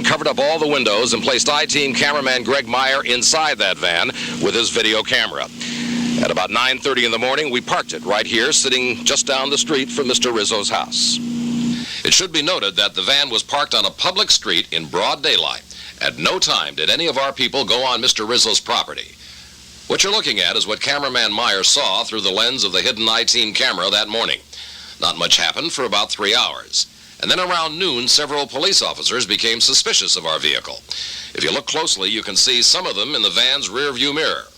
covered up all the windows and placed I-Team cameraman Greg Meyer inside that van with his video camera. At about 9:30 in the morning, we parked it right here, sitting just down the street from Mr. Rizzo's house. It should be noted that the van was parked on a public street in broad daylight. At no time did any of our people go on Mr. Rizzo's property. What you're looking at is what cameraman Meyer saw through the lens of the hidden I-Team camera that morning. Not much happened for about 3 hours. And then around noon, several police officers became suspicious of our vehicle. If you look closely, you can see some of them in the van's rear-view mirror.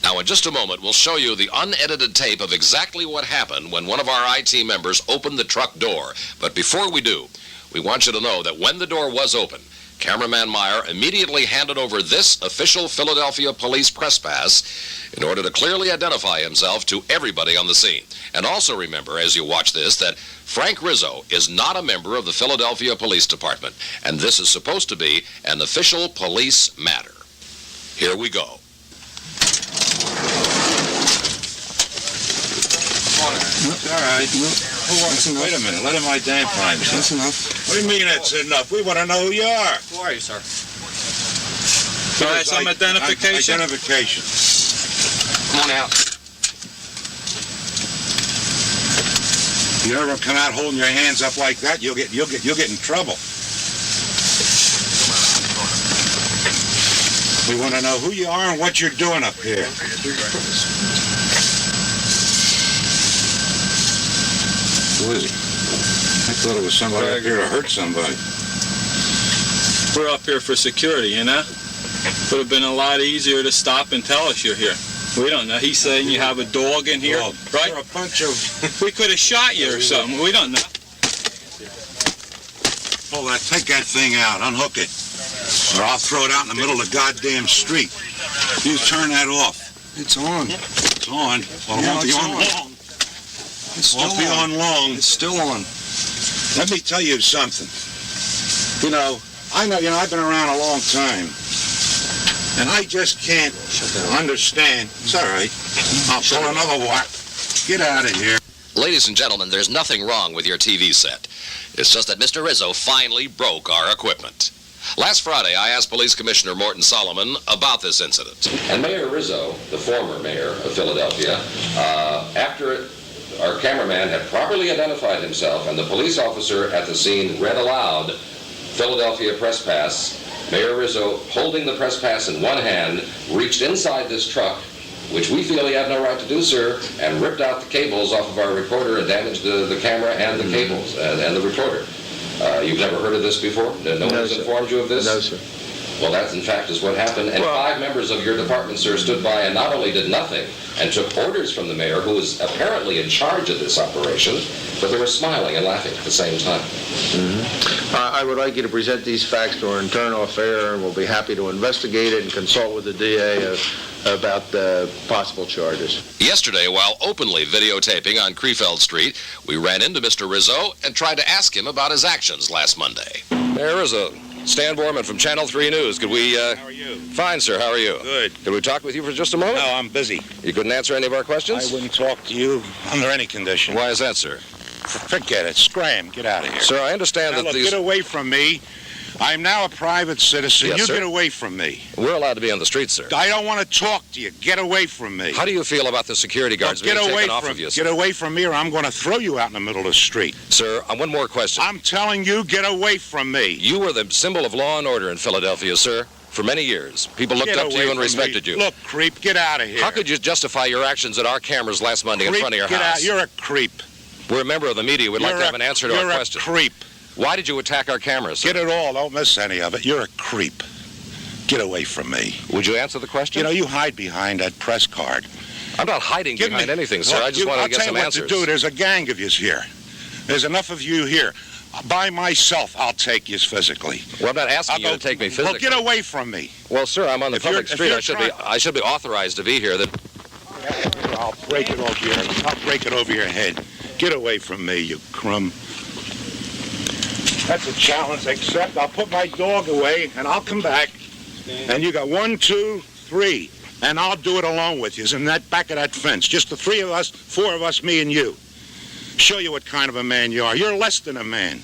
Now, in just a moment, we'll show you the unedited tape of exactly what happened when one of our I-Team members opened the truck door. But before we do, we want you to know that when the door was open, cameraman Meyer immediately handed over this official Philadelphia police press pass in order to clearly identify himself to everybody on the scene. And also remember, as you watch this, that Frank Rizzo is not a member of the Philadelphia Police Department, and this is supposed to be an official police matter. Here we go. All right. Wait a minute. Let him identify himself. That's enough. What do you mean that's enough? We want to know who you are. Who are you, sir? So I have some identification? Identification. Come on out. You ever come out holding your hands up like that, you'll get in trouble. We want to know who you are and what you're doing up here. Who is he? I thought it was somebody up here to hurt somebody. We're up here for security, you know? Would have been a lot easier to stop and tell us you're here. We don't know. He's saying you have a dog in here, right? You're a bunch of... We could have shot you or something. We don't know. Pull that, take that thing out, unhook it. Or I'll throw it out in the middle of the goddamn street. You turn that off. It's on. It's on. Well, it Yeah, won't be it's on on. long. It's still Won't be on long. It's still on. Let me tell you something. You know, I've been around a long time. And I just can't understand. It's all right. I'll pull another one. Get out of here. Ladies and gentlemen, there's nothing wrong with your TV set. It's just that Mr. Rizzo finally broke our equipment. Last Friday, I asked Police Commissioner Morton Solomon about this incident. And Mayor Rizzo, the former mayor of Philadelphia, after our cameraman had properly identified himself and the police officer at the scene read aloud Philadelphia press pass, Mayor Rizzo, holding the press pass in one hand, reached inside this truck, which we feel he had no right to do, sir, and ripped out the cables off of our recorder and damaged the camera and the cables and the recorder. You've never heard of this before? No one has informed you of this? No, sir. Well, that, in fact, is what happened. And 5 members of your department, sir, stood by and not only did nothing and took orders from the mayor, who was apparently in charge of this operation, but they were smiling and laughing at the same time. Mm-hmm. I would like you to present these facts to our internal affair, and we'll be happy to investigate it and consult with the DA about the possible charges. Yesterday, while openly videotaping on Krefeld Street, we ran into Mr. Rizzo and tried to ask him about his actions last Monday. Mayor Rizzo, Stan Borman from Channel 3 News. Could we, How are you? Fine, sir. How are you? Good. Could we talk with you for just a moment? No, I'm busy. You couldn't answer any of our questions? I wouldn't talk to you under any condition. Why is that, sir? Forget it. Scram. Get out of here. Sir, I understand Now, that look, these... get away from me. I'm now a private citizen. Yes, you sir. get away from me. We're allowed to be on the street, sir. I don't want to talk to you. Get away from me. How do you feel about the security guards Look, being taken off of you, sir? Get away from me or I'm going to throw you out in the middle of the street. Sir, one more question. I'm telling you, get away from me. You were the symbol of law and order in Philadelphia, sir, for many years. People looked up to you and respected you. Look, creep, get out of here. How could you justify your actions at our cameras last Monday in front of your get house? Out. You're a creep. We're a member of the media. We'd like to have an answer to our question. You're a creep. Why did you attack our cameras, sir? Get it all. Don't miss any of it. You're a creep. Get away from me. Would you answer the question? You know, you hide behind that press card. I'm not hiding behind anything, sir. Look, I just wanted to get some answers. I'll tell you what to do. There's a gang of yous here. There's enough of you here. By myself, I'll take yous physically. Well, I'm not asking you to take me physically. Well, get away from me. Well, sir, I'm on the public street. I should be authorized to be here. I'll break it over your head. I'll break it over your head. Get away from me, you crumb. That's a challenge, except I'll put my dog away and I'll come back. And you got 1, 2, 3. And I'll do it alone with you. In that back of that fence. Just the 3 of us, 4 of us, me and you. Show you what kind of a man you are. You're less than a man.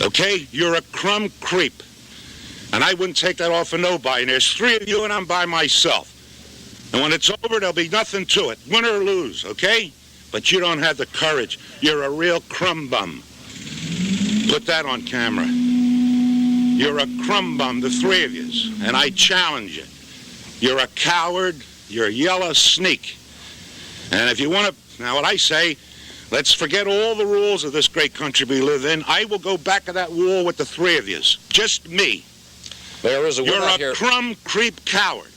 Okay? You're a crumb creep. And I wouldn't take that off of nobody. And there's three of you and I'm by myself. And when it's over, there'll be nothing to it. Win or lose, okay? But you don't have the courage. You're a real crumb bum. Put that on camera. You're a crumb bum, the three of yous. And I challenge you. You're a coward. You're a yellow sneak. And if you want to, now what I say, let's forget all the rules of this great country we live in. I will go back to that wall with the three of yous. Just me. Mayor Rizzo, You're a crumb creep coward.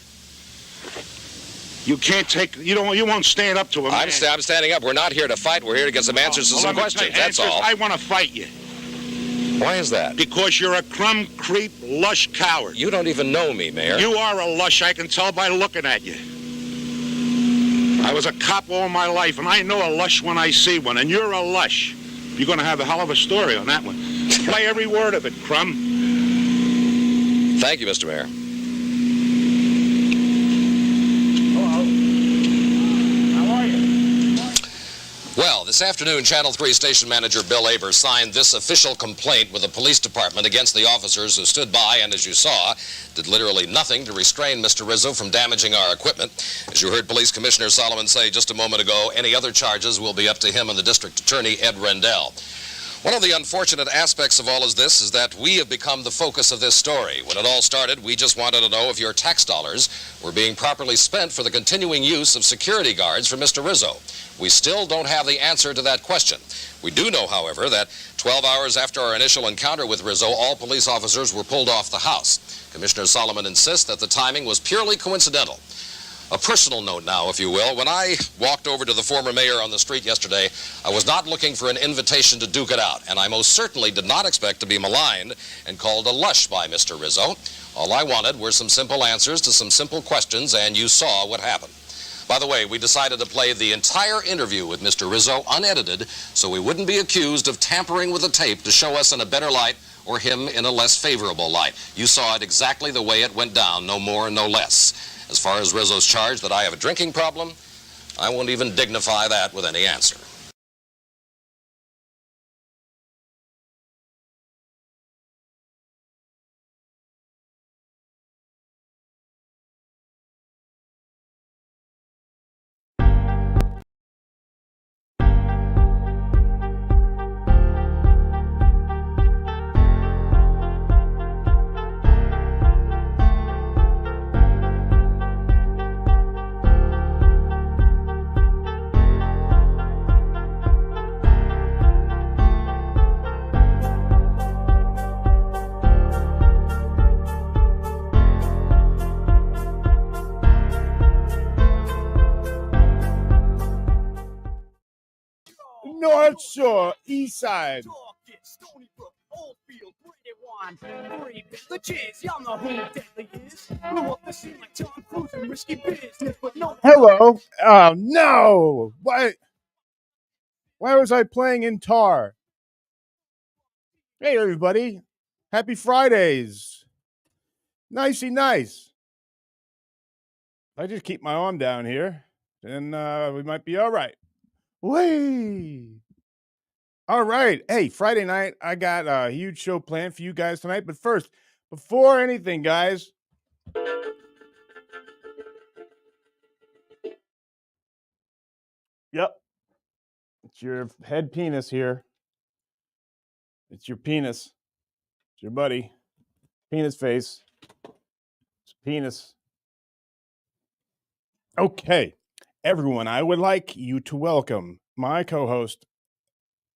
You can't take, you won't stand up to him. I'm standing up. We're not here to fight. We're here to get some answers to some questions. That's all. I want to fight you. Why is that? Because you're a crumb creep lush coward. You don't even know me, Mayor. You are a lush. I can tell by looking at you. I was a cop all my life, and I know a lush when I see one, and you're a lush. You're going to have a hell of a story on that one. Play every word of it, crumb. Thank you, Mr. Mayor. Well, this afternoon, Channel 3 station manager Bill Aber signed this official complaint with the police department against the officers who stood by and, as you saw, did literally nothing to restrain Mr. Rizzo from damaging our equipment. As you heard Police Commissioner Solomon say just a moment ago, any other charges will be up to him and the district attorney, Ed Rendell. One of the unfortunate aspects of all of this is that we have become the focus of this story. When it all started, we just wanted to know if your tax dollars were being properly spent for the continuing use of security guards for Mr. Rizzo. We still don't have the answer to that question. We do know, however, that 12 hours after our initial encounter with Rizzo, all police officers were pulled off the house. Commissioner Solomon insists that the timing was purely coincidental. A personal note now, if you will. When I walked over to the former mayor on the street yesterday, I was not looking for an invitation to duke it out, and I most certainly did not expect to be maligned and called a lush by Mr. Rizzo. All I wanted were some simple answers to some simple questions, and you saw what happened. By the way, we decided to play the entire interview with Mr. Rizzo unedited so we wouldn't be accused of tampering with the tape to show us in a better light or him in a less favorable light. You saw it exactly the way it went down, no more, no less. As far as Rizzo's charge that I have a drinking problem, I won't even dignify that with any answer. North Shore, East Side. Hello. Oh no! Why was I playing in tar? Hey everybody! Happy Fridays. Nicey nice. I just keep my arm down here, then we might be all right. Whee! All right. Hey, Friday night, I got a huge show planned for you guys tonight. But first, before anything, guys, yep, it's your head penis here. It's your penis. It's your buddy. Penis face. It's penis. Okay, everyone, I would like you to welcome my co-host.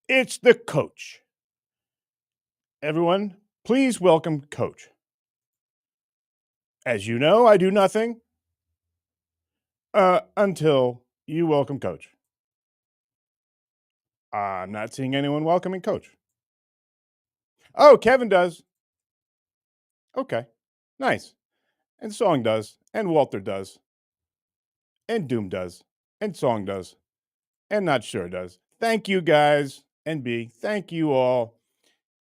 It's the coach. Everyone, please welcome Coach. As you know, I do nothing until you welcome Coach. I'm not seeing anyone welcoming Coach. Oh, Kevin does. Okay, nice. And Song does. And Walter does. And Doom does. And Song does. And Not Sure does. Thank you guys. And B, thank you all.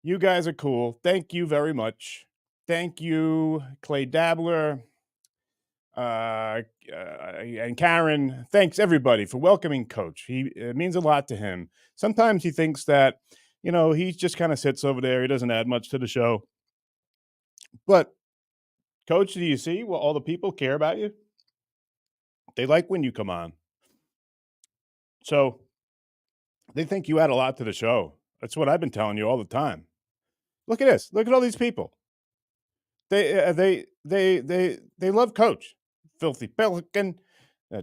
You guys are cool. Thank you very much. Thank you, Clay Dabbler, and Karen. Thanks everybody for welcoming Coach. It means a lot to him. Sometimes he thinks that, You know, he just kind of sits over there. He doesn't add much to the show. But, Coach, do you see what all the people care about you? They like when you come on. So they think you add a lot to the show. That's what I've been telling you all the time. Look at this. Look at all these people. They love Coach. Filthy Pelican,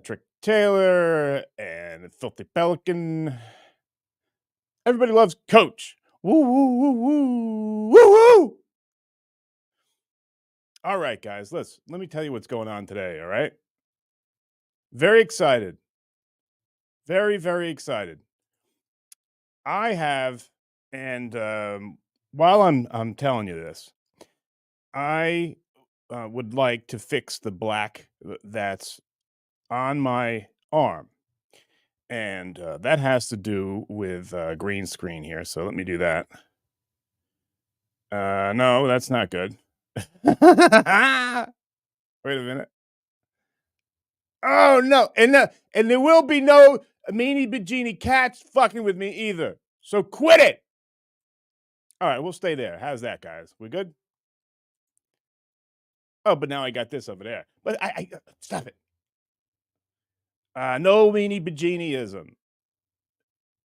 Trick Taylor, and Filthy Pelican. Everybody loves Coach. Woo, woo, woo, woo, woo, woo. All right, guys, let me tell you what's going on today, all right? Very excited. Very, very excited. I have, and while I'm telling you this, I would like to fix the black that's on my arm. And that has to do with green screen here. So let me do that. No, that's not good. Wait a minute. Oh, no. And there will be no meanie bajini cats fucking with me either. So quit it. All right, we'll stay there. How's that, guys? We good? Oh, but now I got this over there. But I stop it. No meanie bajiniism.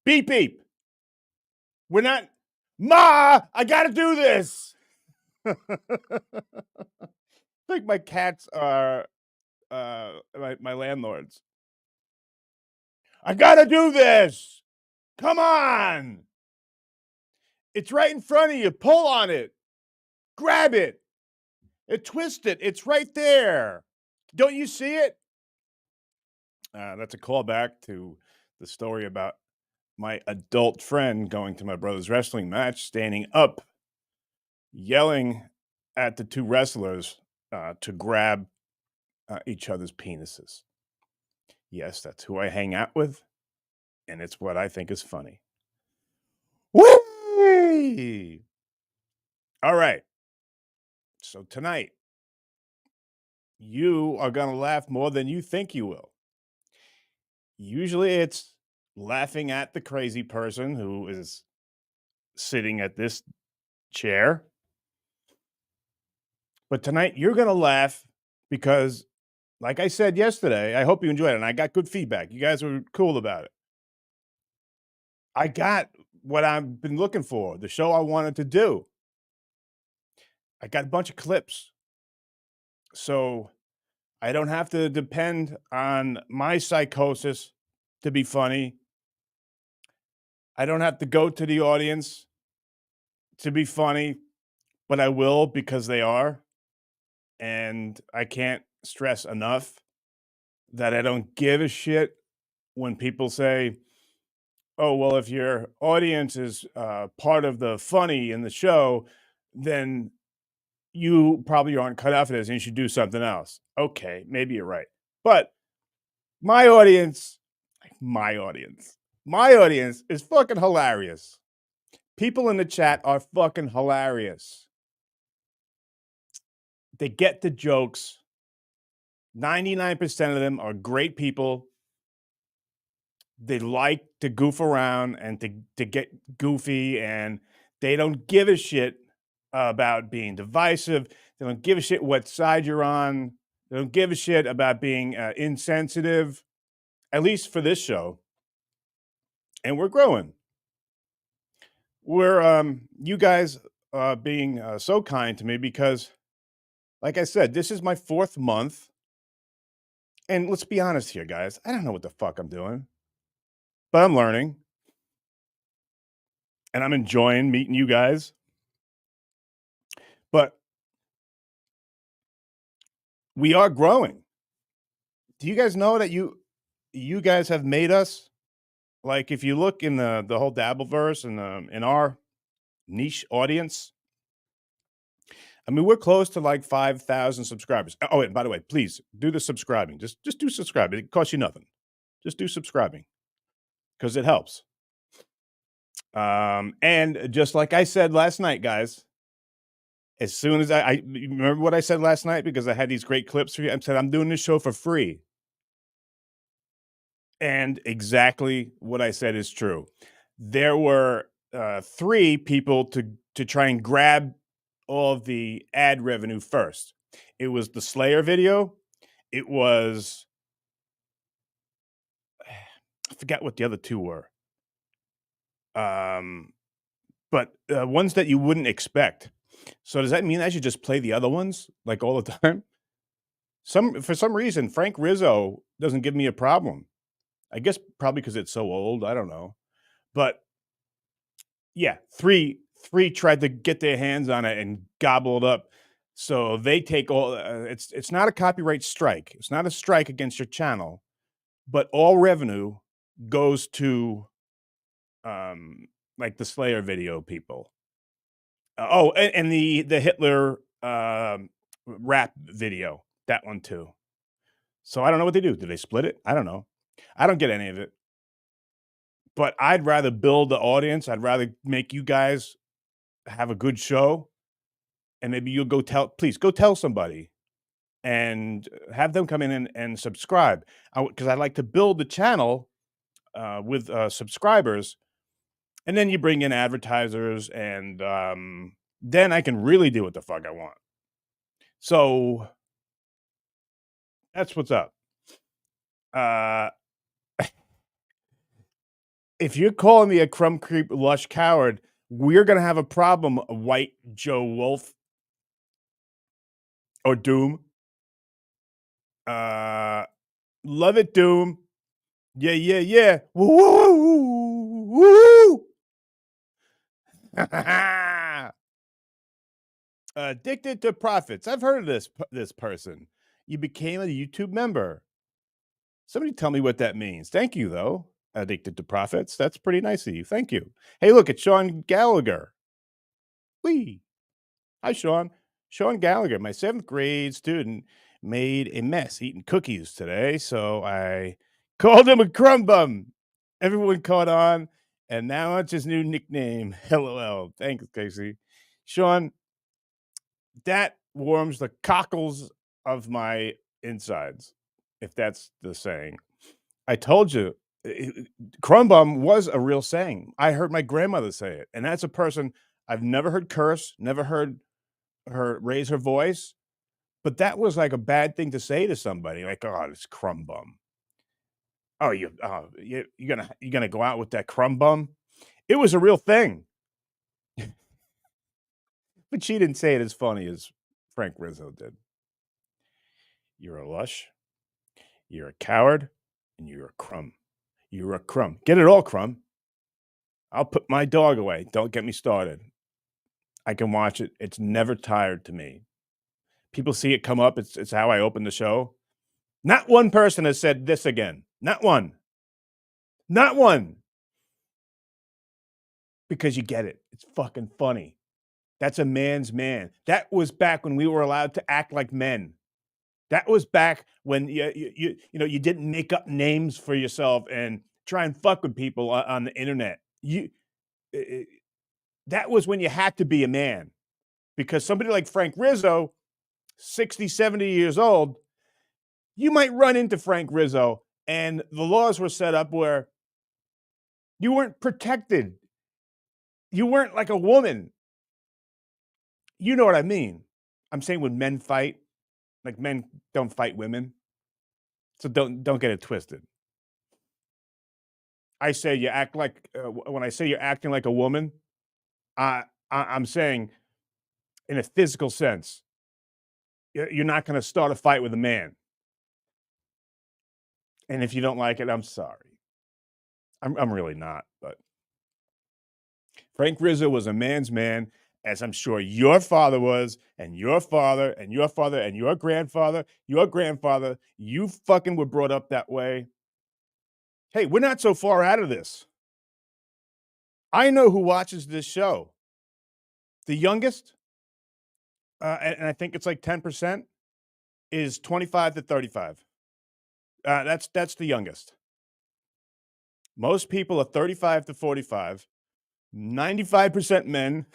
Beep, beep. We're not. Ma, I got to do this. Like my cats are my landlords. I got to do this. Come on. It's right in front of you. Pull on it. Grab it. Twist it. It's right there. Don't you see it? That's a callback to the story about my adult friend going to my brother's wrestling match, standing up, yelling at the two wrestlers to grab each other's penises. Yes, that's who I hang out with, and it's what I think is funny. Whee! All right. So tonight, you are going to laugh more than you think you will. Usually it's laughing at the crazy person who is sitting at this chair. But tonight, you're going to laugh because, like I said yesterday, I hope you enjoyed it, and I got good feedback. You guys were cool about it. I got what I've been looking for, the show I wanted to do. I got a bunch of clips. So I don't have to depend on my psychosis to be funny. I don't have to go to the audience to be funny, but I will because they are. And I can't stress enough that I don't give a shit when people say, oh, well, if your audience is part of the funny in the show, then you probably aren't cut out for this and you should do something else. Okay, maybe you're right. But my audience is fucking hilarious. People in the chat are fucking hilarious. They get the jokes. 99% of them are great people. They like to goof around and to get goofy, and they don't give a shit about being divisive. They don't give a shit what side you're on. They don't give a shit about being insensitive, at least for this show. And we're growing. We're you guys being so kind to me because, like I said, this is my 4th month. And let's be honest here, guys. I don't know what the fuck I'm doing, but I'm learning. And I'm enjoying meeting you guys. But we are growing. Do you guys know that you guys have made us? Like, if you look in the whole Dabbleverse and in our niche audience, I mean, we're close to like 5,000 subscribers. Oh, and by the way, please do the subscribing. Just do subscribing. It costs you nothing. Just do subscribing because it helps. And just like I said last night, guys, as soon as I remember what I said last night, because I had these great clips for you. I said, I'm doing this show for free. And exactly what I said is true. There were three people to try and grab all of the ad revenue first. It was the Slayer video. It was I forgot what the other two were. But ones that you wouldn't expect. So does that mean I should just play the other ones like all the time? For some reason, Frank Rizzo doesn't give me a problem. I guess probably because it's so old. I don't know. But yeah, three tried to get their hands on it and gobble it up. So they take all. It's not a copyright strike. It's not a strike against your channel, but all revenue goes to like the Slayer video people. And the Hitler rap video, that one too. So I don't know what they do. Do they split it? I don't know. I don't get any of it. But I'd rather build the audience. I'd rather make you guys have a good show, and maybe you'll please go tell somebody and have them come in and subscribe. Because I'd like to build the channel with subscribers, and then you bring in advertisers, and then I can really do what the fuck I want. So that's what's up. If you're calling me a crumb creep lush coward, we're gonna have a problem, White Joe Wolf or Doom. Love it, Doom. Yeah. Woo. Addicted to profits. I've heard of this person. You became a YouTube member. Somebody tell me what that means. Thank you, though. Addicted to profits. That's pretty nice of you. Thank you. Hey, look, it's Sean Gallagher. Wee. Hi, Sean. Sean Gallagher, my 7th grade student, made a mess eating cookies today, so I called him a crumb bum. Everyone caught on, and now it's his new nickname. LOL. Thanks, Casey. Sean, that warms the cockles of my insides, if that's the saying. I told you, crumb bum was a real saying. I heard my grandmother say it, and that's a person I've never heard curse, never heard her raise her voice, but that was like a bad thing to say to somebody. Like, oh, this crumb bum. Oh, you're gonna go out with that crumb bum? It was a real thing, but she didn't say it as funny as Frank Rizzo did. You're a lush, you're a coward, and you're a crumb. You're a crumb. Get it all, crumb. I'll put my dog away. Don't get me started. I can watch it. It's never tired to me. People see it come up. It's how I open the show. Not one person has said this again. Not one. Not one. Because you get it. It's fucking funny. That's a man's man. That was back when we were allowed to act like men. That was back when you didn't make up names for yourself and try and fuck with people on the internet. That was when you had to be a man. Because somebody like Frank Rizzo, 60, 70 years old, you might run into Frank Rizzo, and the laws were set up where you weren't protected. You weren't like a woman. You know what I mean? I'm saying when men fight, like men don't fight women. So don't get it twisted. I say you act like when I say you're acting like a woman, I'm saying in a physical sense. You're not going to start a fight with a man. And if you don't like it, I'm sorry. I'm really not, but Frank Rizzo was a man's man, as I'm sure your father was, and your father, and your father, and your grandfather, you fucking were brought up that way. Hey, we're not so far out of this. I know who watches this show. The youngest, and I think it's like 10%, is 25 to 35. That's the youngest. Most people are 35 to 45, 95% men.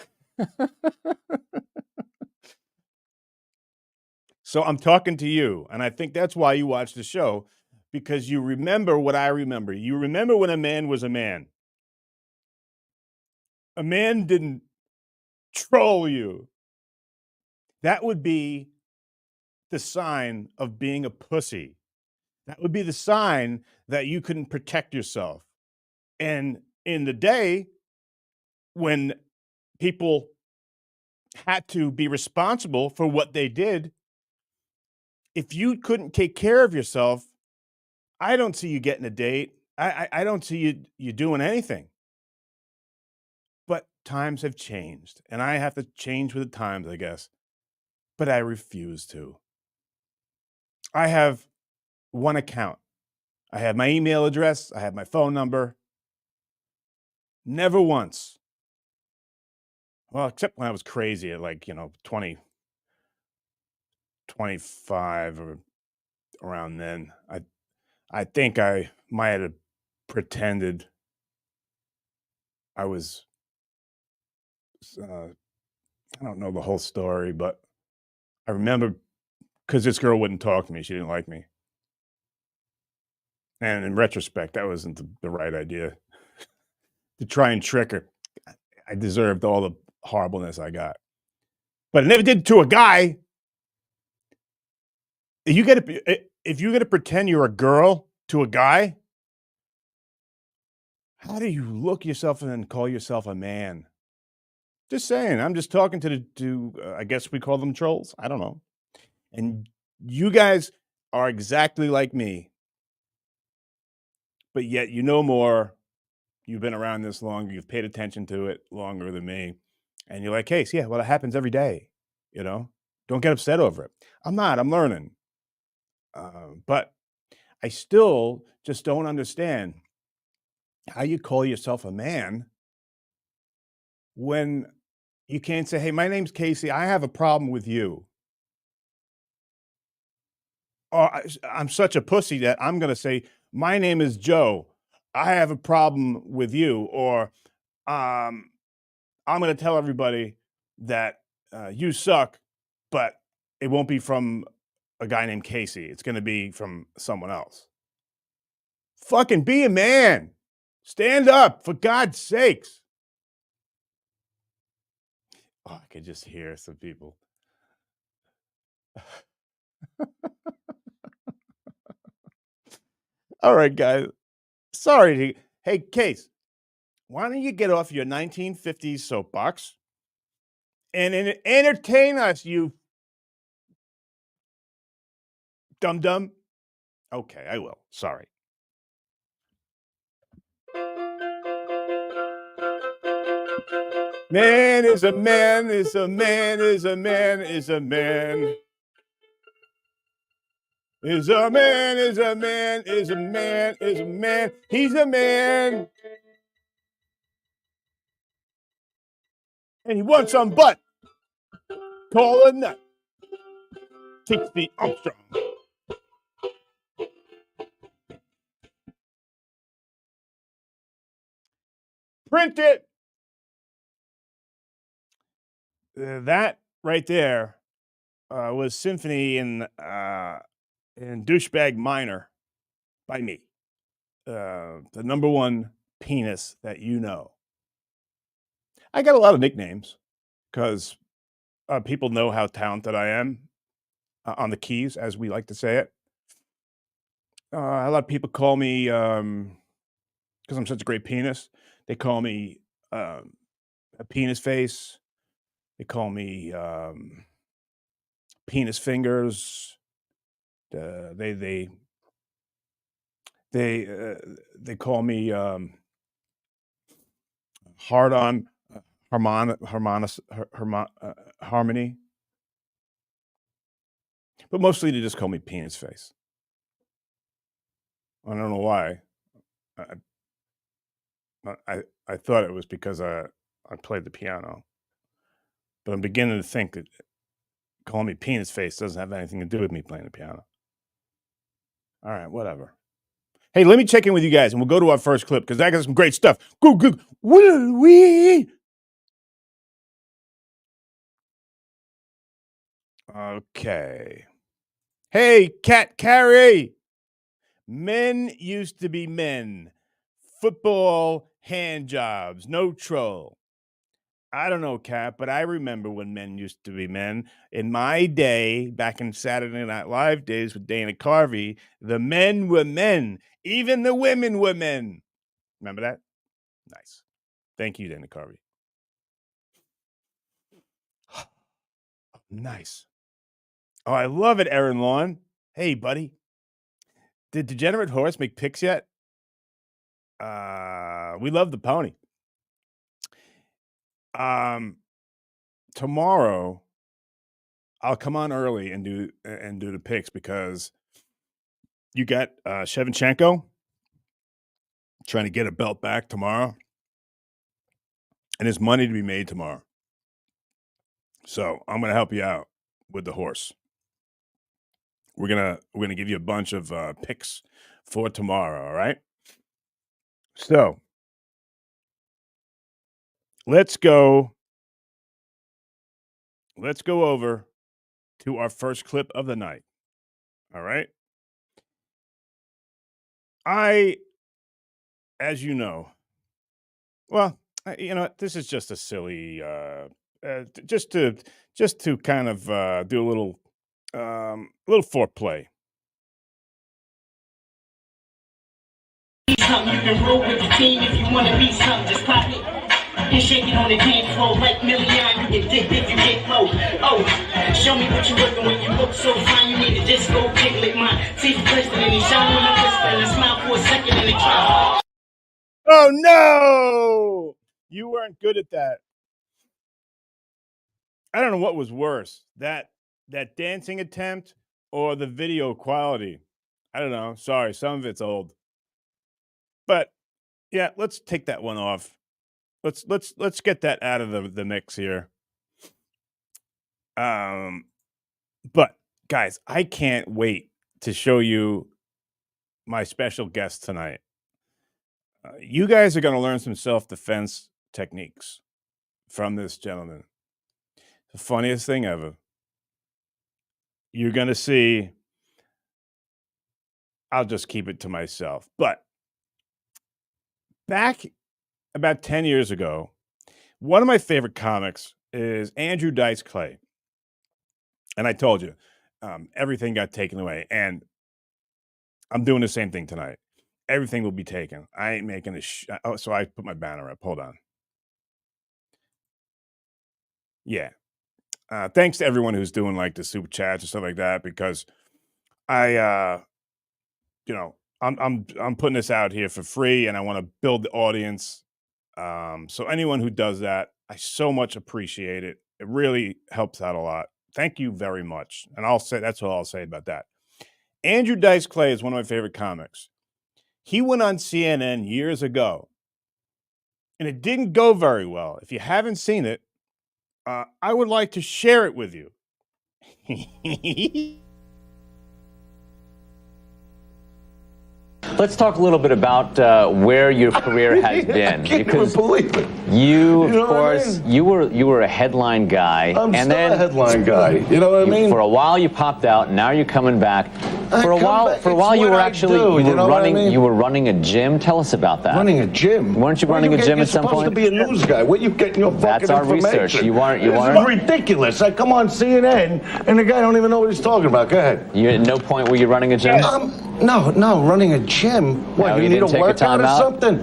So I'm talking to you, and I think that's why you watch the show, because you remember what I remember. You remember when a man was a man. a man didn't troll you, that would be the sign of being a pussy. That would be the sign that you couldn't protect yourself. And in the day when people had to be responsible for what they did, if you couldn't take care of yourself, I don't see you getting a date. I don't see you doing anything. But times have changed, and I have to change with the times, I guess. But I refuse to. I have one account. I have my email address. I have my phone number. Never once. Well, except when I was crazy at 20, 25 or around then. I think I might have pretended I was, I don't know the whole story, but I remember because this girl wouldn't talk to me. She didn't like me. And in retrospect, that wasn't the right idea to try and trick her. I deserved all the horribleness I got. But I never did to a guy. If you're gonna pretend you're a girl to a guy, how do you look yourself and then call yourself a man? Just saying. I'm just talking to I guess we call them trolls. I don't know. And you guys are exactly like me, but yet you know more. You've been around this long. You've paid attention to it longer than me, and you're like, "Hey, yeah, well, it happens every day." Don't get upset over it. I'm not. I'm learning, but I still just don't understand how you call yourself a man when you can't say, "Hey, my name's Casey. I have a problem with you." Or I'm such a pussy that I'm going to say, "My name is Joe. I have a problem with you." Or I'm going to tell everybody that you suck, but it won't be from a guy named Casey. It's going to be from someone else. Fucking be a man. Stand up, for God's sakes. Oh, I could just hear some people. All right, guys. Sorry. Hey, Case, why don't you get off your 1950s soapbox and entertain us, you dum-dum? Okay, I will. Sorry. Man is a man, is a man, is a man, is a man. Is a man, is a man, is a man, is a man. He's a man. And he wants some butt. Call a nut. 6 feet Armstrong. Print it. That right there was Symphony in Douchebag Minor by me. The number one penis that you know. I got a lot of nicknames because people know how talented I am on the keys, as we like to say it. A lot of people call me, because I'm such a great penis, they call me a penis face. They call me penis fingers. They call me hard on harmony. But mostly they just call me penis face. I don't know why. I thought it was because I played the piano. But I'm beginning to think that calling me penis face doesn't have anything to do with me playing the piano. All right, whatever. Hey, let me check in with you guys, and we'll go to our first clip because I got some great stuff. Go, wee. Okay. Hey, Cat Carrie. Men used to be men. Football, hand jobs, no troll. I don't know, Kat, but I remember when men used to be men. In my day, back in Saturday Night Live days with Dana Carvey, the men were men. Even the women were men. Remember that? Nice. Thank you, Dana Carvey. Nice. Oh, I love it, Aaron Lawn. Hey, buddy. Did Degenerate Horse make picks yet? We love the pony. Tomorrow I'll come on early and do the picks because you got Shevchenko trying to get a belt back tomorrow, and there's money to be made tomorrow. So I'm gonna help you out with the horse. We're gonna give you a bunch of picks for tomorrow. All right. So let's go over to our first clip of the night. All right. As you know, well, you know, this is just a silly, just to kind of do a little foreplay. Something you can roll with the team if you want to be something, just pop it and shake it on the dance floor like Million. You get dick if you get low. Oh, show me what you working when you look so fine. You need to just go jiggle it, my teeth glistening. He shine when I whisper and I smile for a second in the crowd. Oh no, you weren't good at that. I don't know what was worse, that dancing attempt or the video quality. I don't know. Sorry, some of it's old. But yeah, let's take that one off. Let's get that out of the mix here. But guys, I can't wait to show you my special guest tonight. You guys are going to learn some self-defense techniques from this gentleman. The funniest thing ever. You're going to see. I'll just keep it to myself. But back about 10 years ago, one of my favorite comics is Andrew Dice Clay. And I told you, everything got taken away. And I'm doing the same thing tonight. Everything will be taken. I ain't making a so I put my banner up. Hold on. Yeah. Thanks to everyone who's doing like the super chats and stuff like that, because I you know, I'm putting this out here for free and I want to build the audience. So anyone who does that, I so much appreciate it. It really helps out a lot. Thank you very much. And that's all I'll say about that. Andrew Dice Clay is one of my favorite comics. He went on CNN years ago, and it didn't go very well. If you haven't seen it, I would like to share it with you. Let's talk a little bit about where your career has been. I can't even believe it. You, You know of what I course, mean? you were a headline guy. I'm and still then a headline guy. You know what I mean? For a while you popped out, and now you're coming back. For a while you were actually you were running a gym. Tell us about that. Running a gym? Weren't you running a gym at some point? You're supposed to be a news guy. Where you getting your fucking That's our information? research. You weren't. This is ridiculous. I come on CNN, and the guy don't even know what he's talking about. Go ahead. You at no point were you running a gym? No, running a gym. What, No, you you need a didn't take a workout or timeout? something?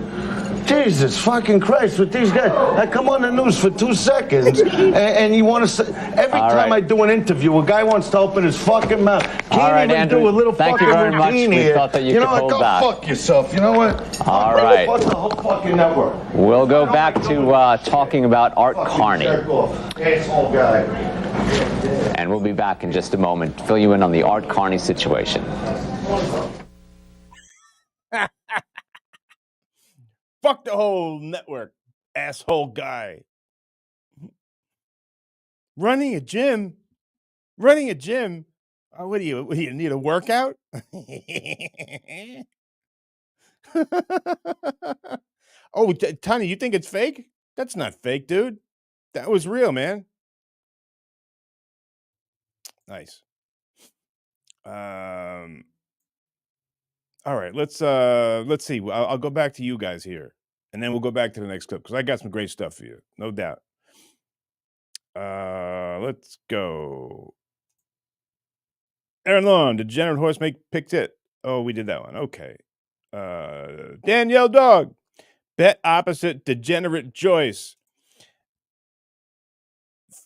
Jesus fucking Christ, with these guys. I come on the news for 2 seconds, and you want to say, every All time right. I do an interview, a guy wants to open his fucking mouth. Can't All right, even Andrew, do a little thank fucking you very much. routine We here. thought that you know could what? hold Go back. fuck yourself. You know what? All right. Fuck the whole fucking network. We'll go back to talking about Art Carney. Jerk off. Asshole guy. And we'll be back in just a moment to fill you in on the Art Carney situation. Fuck the whole network, asshole guy. Running a gym? What do you need a workout? Oh, Tony, you think it's fake? That's not fake, dude. That was real, man. Nice. All right, let's see. I'll go back to you guys here, and then we'll go back to the next clip because I got some great stuff for you, no doubt. Let's go. Aaron Long, degenerate horse picked it. Oh, we did that one. Okay. Danielle Dog, bet opposite degenerate Joyce.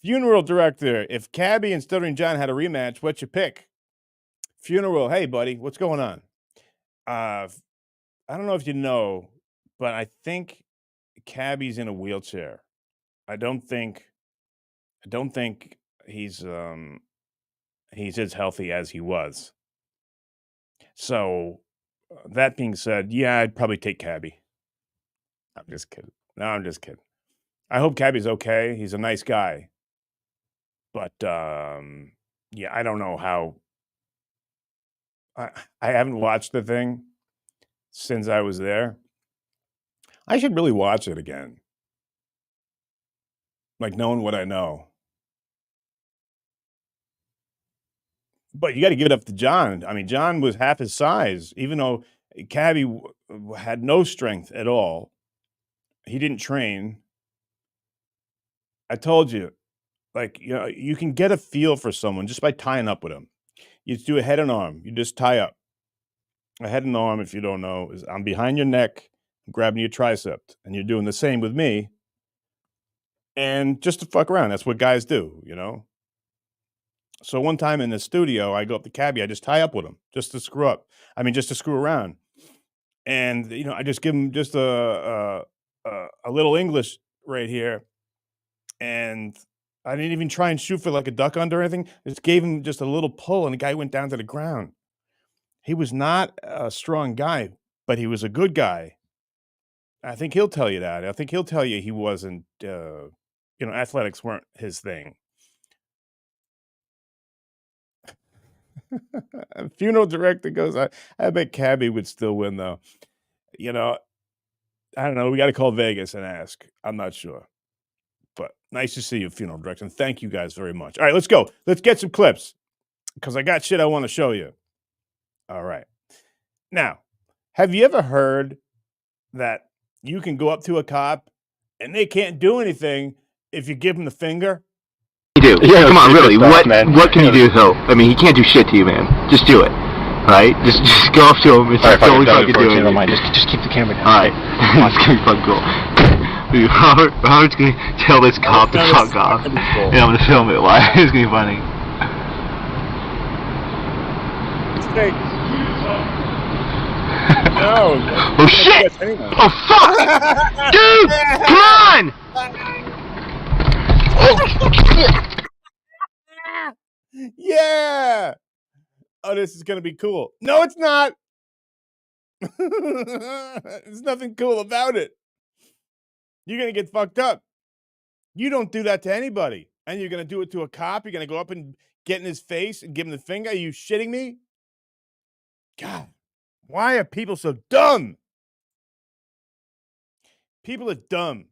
Funeral director, if Cabby and Stuttering John had a rematch, what's your pick? Funeral, hey buddy, what's going on? I don't know if you know, but I think Cabby's in a wheelchair. I don't think he's as healthy as he was. So that being said, yeah, I'd probably take Cabby. I'm just kidding. No, I'm just kidding. I hope Cabby's okay. He's a nice guy. But yeah, I don't know how. I haven't watched the thing since I was there. I should really watch it again. Like knowing what I know. But you got to give it up to John. I mean, John was half his size, even though Cabby had no strength at all. He didn't train. I told you, like, you know, you can get a feel for someone just by tying up with them. You just do a head and arm. You just tie up. A head and arm, if you don't know, is I'm behind your neck, I'm grabbing your tricep, and you're doing the same with me. And just to fuck around, that's what guys do, you know? So one time in the studio, I go up to Cabby, I just tie up with him just to screw up. I mean, just to screw around. And, you know, I just give him just a little English right here. And I didn't even try and shoot for like a duck under or anything. I just gave him just a little pull, and the guy went down to the ground. He was not a strong guy, but he was a good guy. I think he'll tell you that. I think he'll tell you he wasn't, you know, athletics weren't his thing. Funeral director goes, I bet Cabby would still win, though. You know, I don't know. We got to call Vegas and ask. I'm not sure. But nice to see you, funeral director. And thank you guys very much. All right, let's go. Let's get some clips because I got shit I want to show you. All right. Now, have you ever heard that you can go up to a cop and they can't do anything if you give them the finger? You do. Yeah, come on, really. What can you do though? I mean, he can't do shit to you, man. Just do it. All right? Just go up to him. It's just totally fucking doing it. Just keep the camera down. All right. It's gonna be fucking cool. Dude, Robert's gonna tell this cop to fuck off. Yeah, I'm gonna film it live. It's gonna be funny. No. Oh shit! Oh fuck! Dude, come on! Yeah. Oh, this is gonna be cool. No, it's not. There's nothing cool about it. You're gonna get fucked up. You don't do that to anybody. And you're gonna do it to a cop. You're gonna go up and get in his face and give him the finger. Are you shitting me? God, why are people so dumb? People are dumb.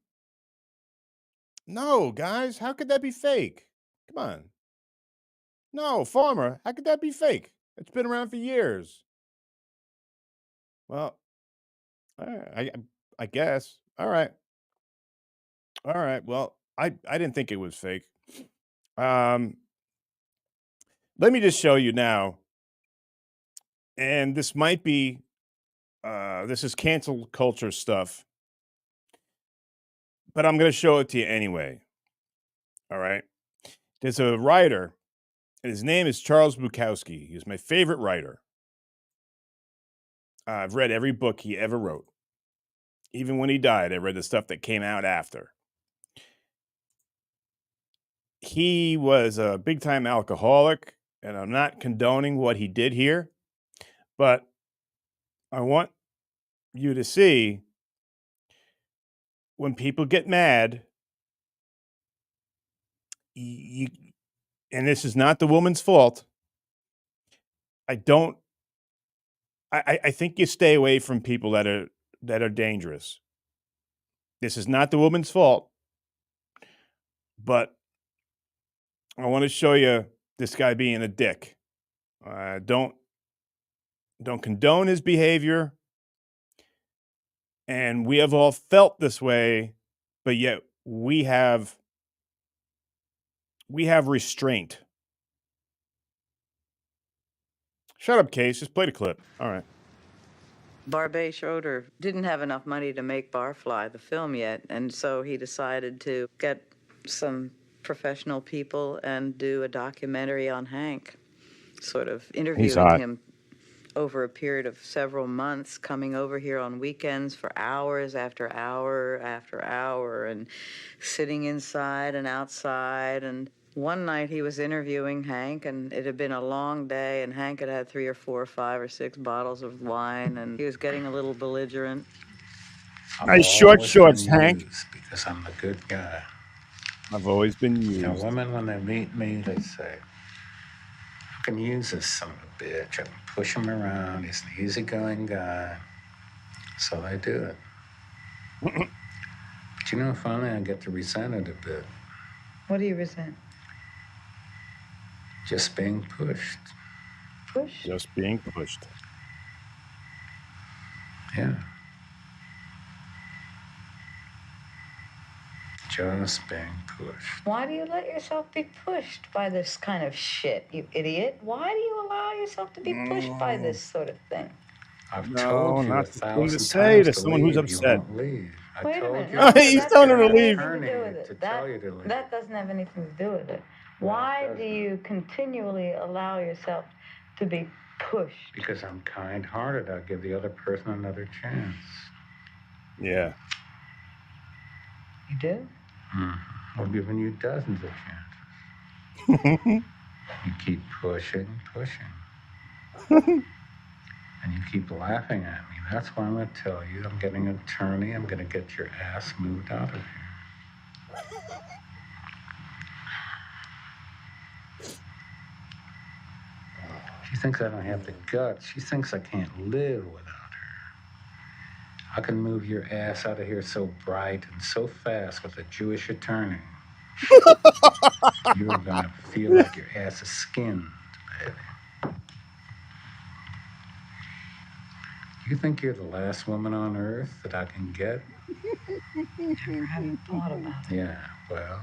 No, guys, how could that be fake? Come on. No, Farmer, how could that be fake? It's been around for years. Well, I guess. All right. All right. Well, I didn't think it was fake. Let me just show you now. And this might be this is cancel culture stuff. But I'm going to show it to you anyway. All right. There's a writer, and his name is Charles Bukowski. He's my favorite writer. I've read every book he ever wrote. Even when he died, I read the stuff that came out after. He was a big-time alcoholic, and I'm not condoning what he did here, but I want you to see when people get mad, and this is not the woman's fault. I think you stay away from people that are dangerous. This is not the woman's fault, but I want to show you this guy being a dick. Don't condone his behavior, and we have all felt this way, but yet we have we have restraint. Shut up, Case. Just play the clip. All right. Barbet Schroeder didn't have enough money to make Barfly, the film, yet, and so he decided to get some professional people and do a documentary on Hank, sort of interviewing him over a period of several months, coming over here on weekends for hours after hour after hour, and sitting inside and outside. And one night he was interviewing Hank, and it had been a long day, and Hank had had 3 or 4 or 5 or 6 bottles of wine, and he was getting a little belligerent. Nice short shorts, Hank. Because I'm the good guy. I've always been used. You know, women, when they meet me, they say, I can use this son of a bitch. I can push him around. He's an easygoing guy. So they do it. But you know, finally I get to resent it a bit. What do you resent? Just being pushed. Pushed? Just being pushed. Yeah. Just being pushed. Why do you let yourself be pushed by this kind of shit, you idiot? Why do you allow yourself to be pushed by this sort of thing? I've told you not 1,000 to times say to someone who's leave. upset. You won't leave. Wait a minute. No, he's telling her to leave. That doesn't have anything to do with it. Why do you continually allow yourself to be pushed? Because I'm kind-hearted. I give the other person another chance. Yeah. You do? I'm giving you dozens of chances. You keep pushing. And you keep laughing at me. That's why I'm going to tell you. I'm getting an attorney. I'm going to get your ass moved out of here. She thinks I don't have the guts. She thinks I can't live without her. I can move your ass out of here so bright and so fast with a Jewish attorney. You're going to feel like your ass is skinned, baby. You think you're the last woman on earth that I can get? Never haven't thought about it. Yeah, well.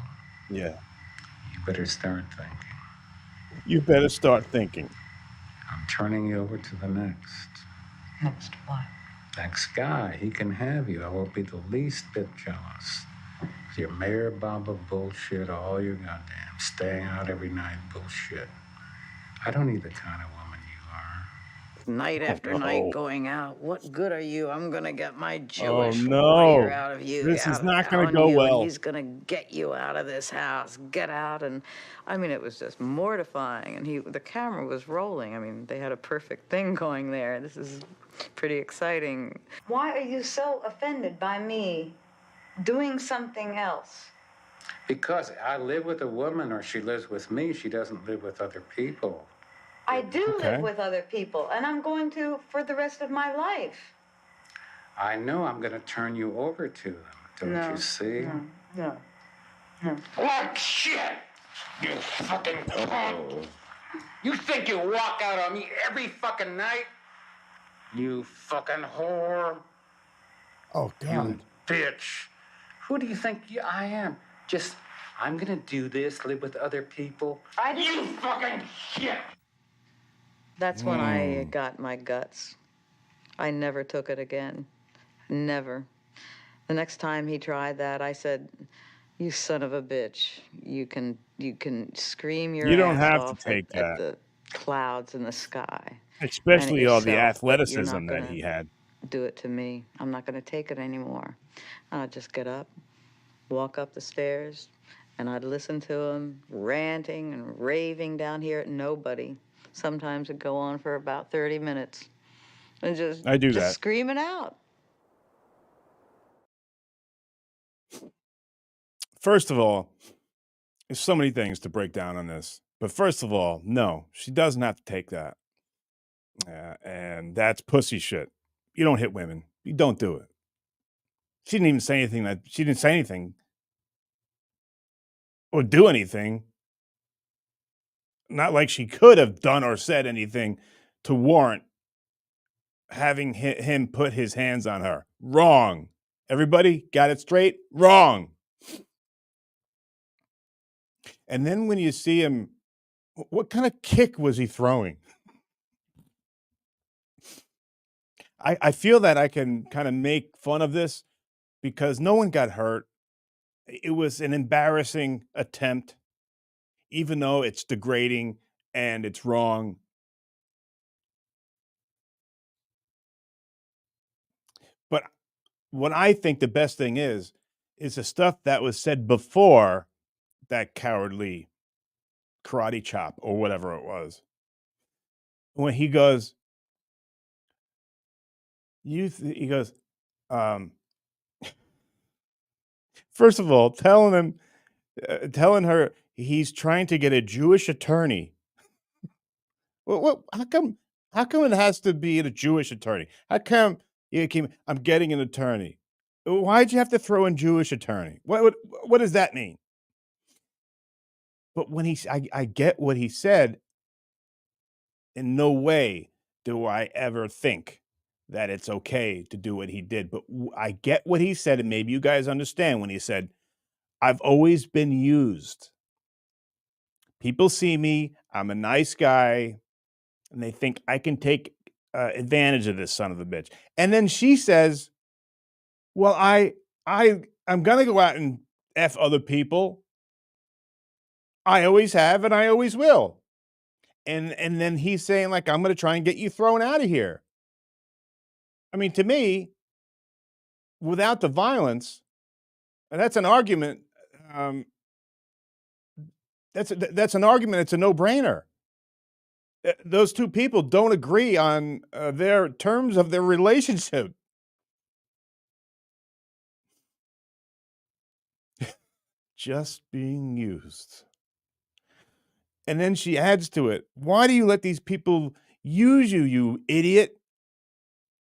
Yeah. You better start thinking. You better start thinking. I'm turning you over to the next. Next what? Next guy. He can have you. I won't be the least bit jealous. Your Mayor Baba bullshit, all your goddamn staying out every night bullshit. I don't need the kind of woman you are. Night after night going out. What good are you? I'm going to get my Jewish warrior out of you. This is not going to go well. He's going to get you out of this house. Get out. And I mean, it was just mortifying. And the camera was rolling. I mean, they had a perfect thing going there. This is pretty exciting. Why are you so offended by me doing something else? Because I live with a woman or she lives with me. She doesn't live with other people. I do live with other people, and I'm going to for the rest of my life. I know I'm going to turn you over to them. Don't you see? No. Like shit! You fucking punk! You think you walk out on me every fucking night? You fucking whore! Oh, God. You bitch! Who do you think I am? I'm gonna do this, live with other people. You fucking shit! That's when I got my guts. I never took it again. Never. The next time he tried that, I said, "You son of a bitch! You can scream your ass off at the clouds in the sky, especially all the athleticism that he had. Do it to me. I'm not going to take it anymore." I'd just get up, walk up the stairs, and I'd listen to him ranting and raving down here at nobody. Sometimes it'd go on for about 30 minutes. And just screaming out. First of all, there's so many things to break down on this. But first of all, no, she doesn't have to take that. And that's pussy shit. You don't hit women. You don't do it. She didn't even say anything she didn't say anything or do anything. Not like she could have done or said anything to warrant having him put his hands on her. Wrong. Everybody got it straight? Wrong. And then when you see him, what kind of kick was he throwing? I feel that I can kind of make fun of this because no one got hurt. It was an embarrassing attempt, even though it's degrading and it's wrong. But what I think the best thing is the stuff that was said before that cowardly karate chop or whatever it was. When he goes, he goes, um, first of all, telling her he's trying to get a Jewish attorney. What? How come it has to be a Jewish attorney? How come I'm getting an attorney? Why'd you have to throw in Jewish attorney? What does that mean? But when I get what he said. In no way do I ever think that it's okay to do what he did. But I get what he said, and maybe you guys understand when he said, I've always been used. People see me, I'm a nice guy, and they think I can take advantage of this son of a bitch. And then she says, well, I'm going to go out and F other people. I always have, and I always will. And then he's saying, like, I'm going to try and get you thrown out of here. I mean, to me, without the violence, that's an argument. That's an argument. It's a no-brainer. Those two people don't agree on their terms of their relationship. Just being used. And then she adds to it, why do you let these people use you, you idiot?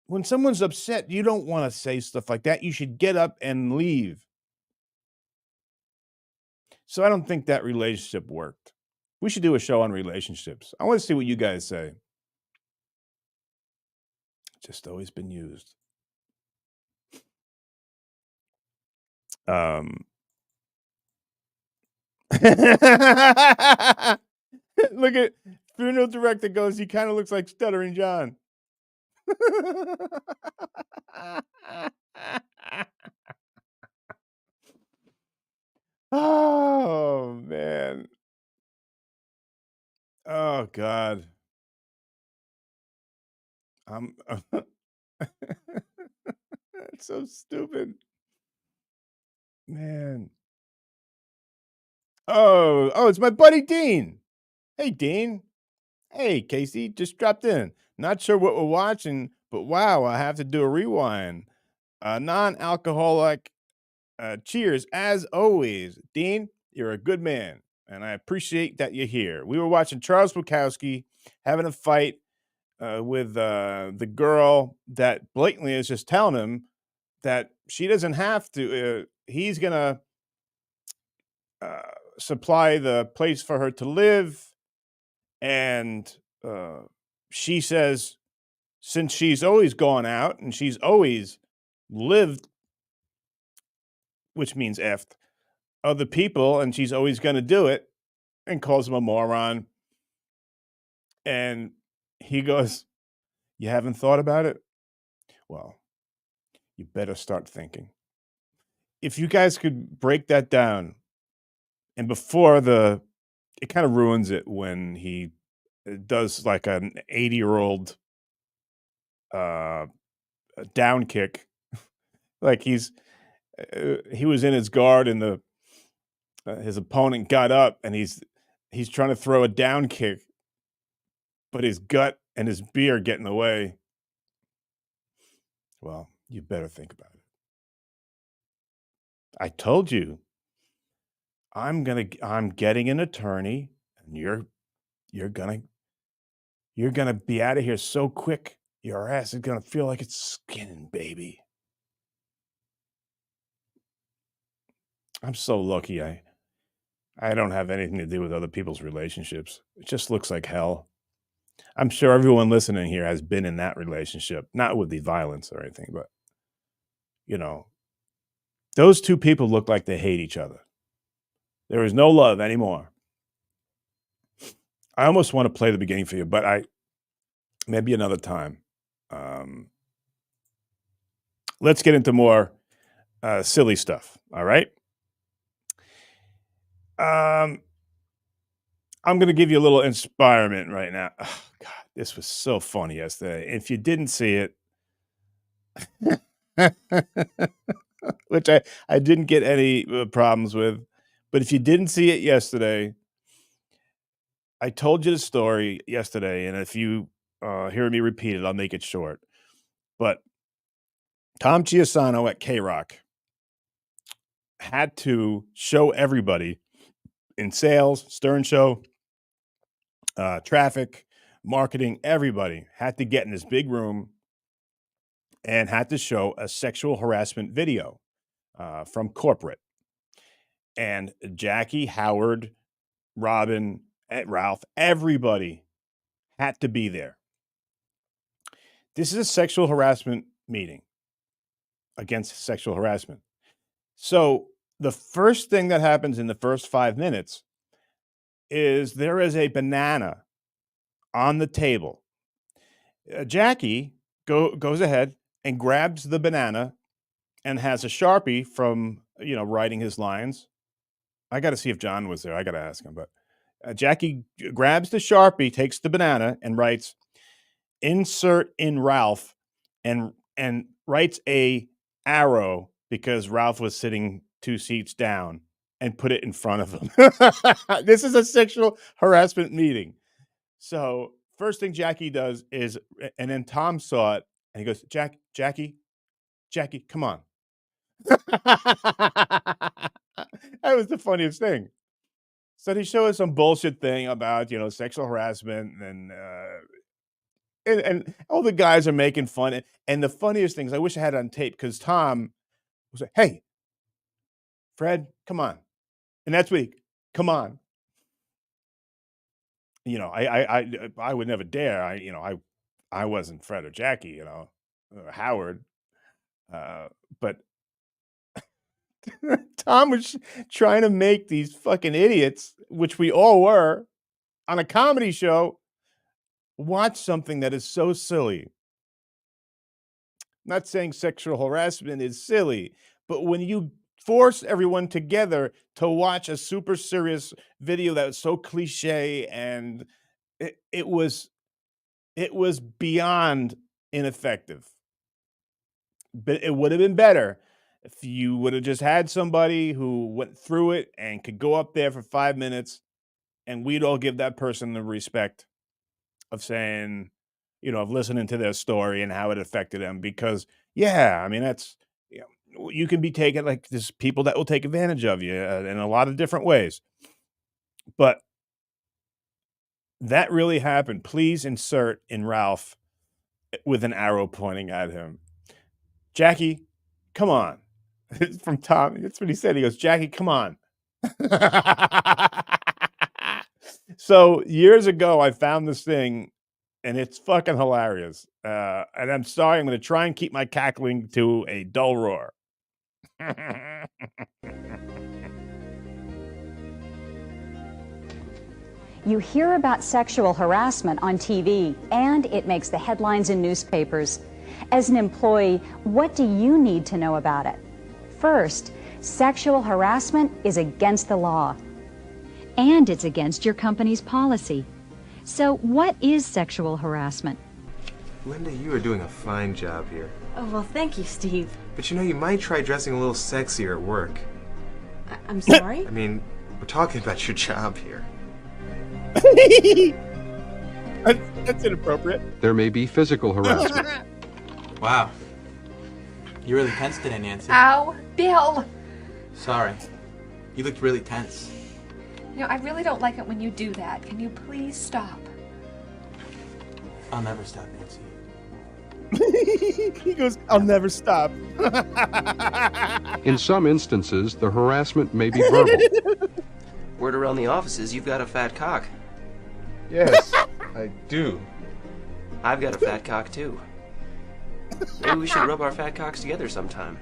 When someone's upset, you don't want to say stuff like that. You should get up and leave. So I don't think that relationship worked. We should do a show on relationships. I want to see what you guys say. Just always been used. Look at funeral director goes, he kind of looks like Stuttering John. Oh, man. Oh, God. It's so stupid. Man. Oh, it's my buddy Dean. Hey, Dean. Hey, Casey, just dropped in. Not sure what we're watching, but wow, I have to do a rewind. Non-alcoholic cheers, as always. Dean, you're a good man, and I appreciate that you're here. We were watching Charles Bukowski having a fight with the girl that blatantly is just telling him that she doesn't have to. He's going to supply the place for her to live. And she says, since she's always gone out and she's always lived, which means effed, other people, and she's always going to do it, and calls him a moron. And he goes, you haven't thought about it? Well, you better start thinking. If you guys could break that down, and before it kind of ruins it when he does like an 80-year-old down kick. Like he was in his guard and his opponent got up and he's trying to throw a down kick, but his gut and his beer get in the way. Well, you better think about it. I told you, I'm getting an attorney, and you're gonna be out of here so quick. Your ass is gonna feel like it's skinning, baby. I'm so lucky I don't have anything to do with other people's relationships. It just looks like hell. I'm sure everyone listening here has been in that relationship, not with the violence or anything, but those two people look like they hate each other. There is no love anymore. I almost want to play the beginning for you, but maybe another time. Let's get into more silly stuff. All right. I'm going to give you a little inspirement right now. Oh, God, this was so funny yesterday. If you didn't see it, which I didn't get any problems with, but if you didn't see it yesterday, I told you the story yesterday, and if you hear me repeat it, I'll make it short. But Tom Chiasano at K-Rock had to show everybody in sales, Stern Show, traffic, marketing, everybody had to get in this big room and had to show a sexual harassment video from corporate. And Jackie, Howard, Robin, Ralph, everybody had to be there. This is a sexual harassment meeting against sexual harassment. So the first thing that happens in the first 5 minutes is there is a banana on the table. Jackie goes ahead and grabs the banana and has a Sharpie from, writing his lines. I got to see if John was there. I got to ask him. But Jackie grabs the Sharpie, takes the banana, and writes, "Insert in Ralph," and writes a arrow because Ralph was sitting 2 seats down, and put it in front of him. This is a sexual harassment meeting. So first thing Jackie does is, and then Tom saw it, and he goes, Jackie, come on. That was the funniest thing. So they show us some bullshit thing about, sexual harassment, and all the guys are making fun. And the funniest things, I wish I had it on tape, because Tom was like, "Hey, Fred, come on." And that's weak. Come on. I would never dare. I wasn't Fred or Jackie, or Howard. But Tom was trying to make these fucking idiots, which we all were, on a comedy show, watch something that is so silly. I'm not saying sexual harassment is silly, but when you force everyone together to watch a super serious video that was so cliche, and it was beyond ineffective. But it would have been better if you would have just had somebody who went through it and could go up there for 5 minutes, and we'd all give that person the respect of saying, of listening to their story and how it affected them. Because, that's, you can be taken, like, there's people that will take advantage of you in a lot of different ways. But that really happened. Please insert in Ralph with an arrow pointing at him. Jackie, come on. It's from Tom. That's what he said. He goes, Jackie, come on. So years ago, I found this thing, and it's fucking hilarious. And I'm sorry, I'm going to try and keep my cackling to a dull roar. You hear about sexual harassment on TV, and it makes the headlines in newspapers. As an employee, what do you need to know about it? First, sexual harassment is against the law. And it's against your company's policy. So what is sexual harassment? Linda, you are doing a fine job here. Oh, well, thank you, Steve. But you might try dressing a little sexier at work. I'm sorry? I mean, we're talking about your job here. That's inappropriate. There may be physical harassment. Wow. You really tense today, Nancy. Ow, Bill! Sorry. You looked really tense. I really don't like it when you do that. Can you please stop? I'll never stop, Nancy. He goes, I'll never stop. In some instances, the harassment may be verbal. Word around the office is you've got a fat cock. Yes, I do. I've got a fat cock, too. Maybe we should rub our fat cocks together sometime.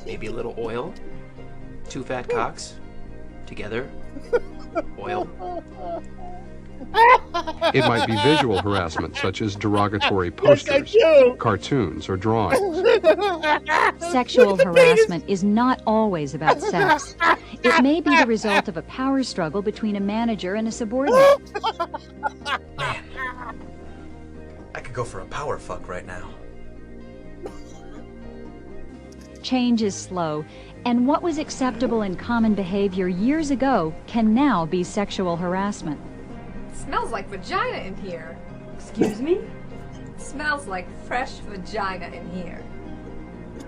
Maybe a little oil. 2 fat cocks. Together. Oil. It might be visual harassment, such as derogatory Yes, I posters, do. cartoons, or drawings. Sexual harassment is not always about sex. It may be the result of a power struggle between a manager and a subordinate. I could go for a power fuck right now. Change is slow, and what was acceptable in common behavior years ago can now be sexual harassment. Smells like vagina in here. Excuse me? Smells like fresh vagina in here.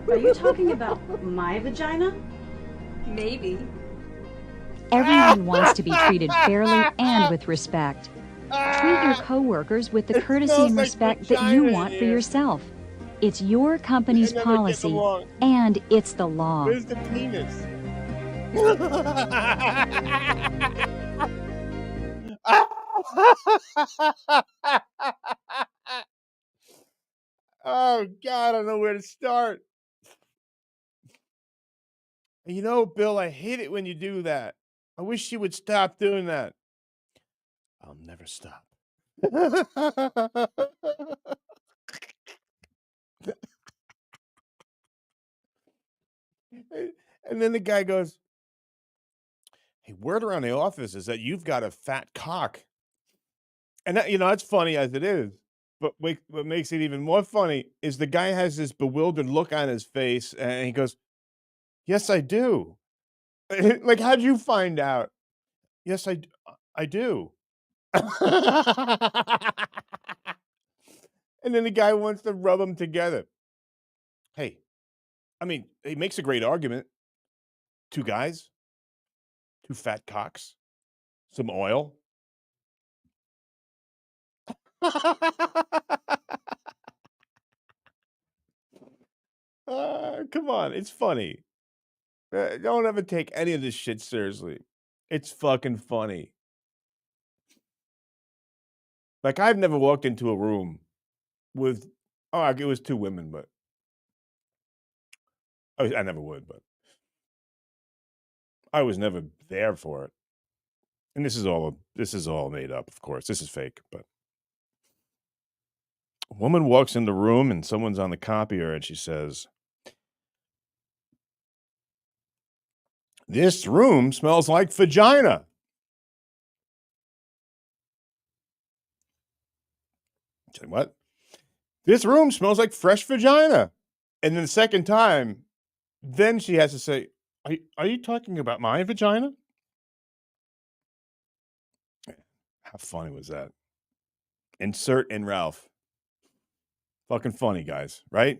Are you talking about my vagina? Maybe. Everyone wants to be treated fairly and with respect. Treat your coworkers with the courtesy and respect that you want for yourself. It's your company's policy, and it's the law. Where's the penis? Oh, God, I don't know where to start. You know, Bill, I hate it when you do that. I wish you would stop doing that. I'll never stop. And then the guy goes, hey, word around the office is that you've got a fat cock. And that, that's funny as it is. But what makes it even more funny is the guy has this bewildered look on his face and he goes, yes, I do. Like, how'd you find out? Yes, I do. And then the guy wants to rub them together. Hey, I mean, he makes a great argument. Two guys, two fat cocks, some oil. Come on, it's funny. Don't ever take any of this shit seriously. It's fucking funny. Like, I've never walked into a room with, it was two women, but I never would, but I was never there for it. And this is all made up, of course. This is fake, but a woman walks in the room and someone's on the copier and she says, this room smells like vagina. I said, what? This room smells like fresh vagina. And then the second time, then she has to say, are you talking about my vagina? How funny was that? Insert in Ralph. Fucking funny, guys, right?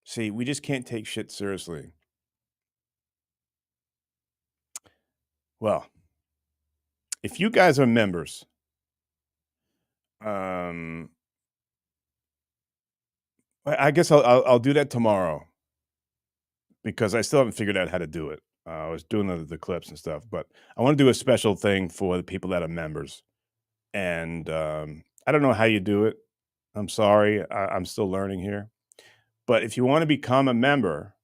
See, we just can't take shit seriously. Well, if you guys are members, I guess I'll do that tomorrow because I still haven't figured out how to do it. I was doing the clips and stuff, but I want to do a special thing for the people that are members. And I don't know how you do it. I'm sorry. I'm still learning here. But if you want to become a member,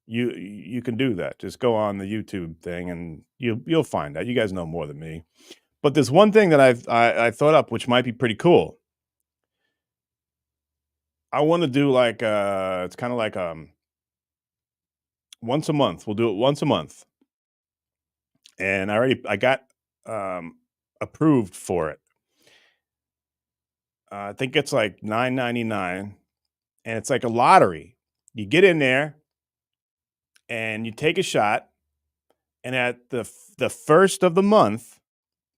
you can do that. Just go on the YouTube thing and you'll find out. You guys know more than me. But there's one thing that I thought up, which might be pretty cool. I want to do like it's kind of like once a month. We'll do it once a month. And I got approved for it. I think it's like $9.99, and it's like a lottery. You get in there, and you take a shot, and at the first of the month,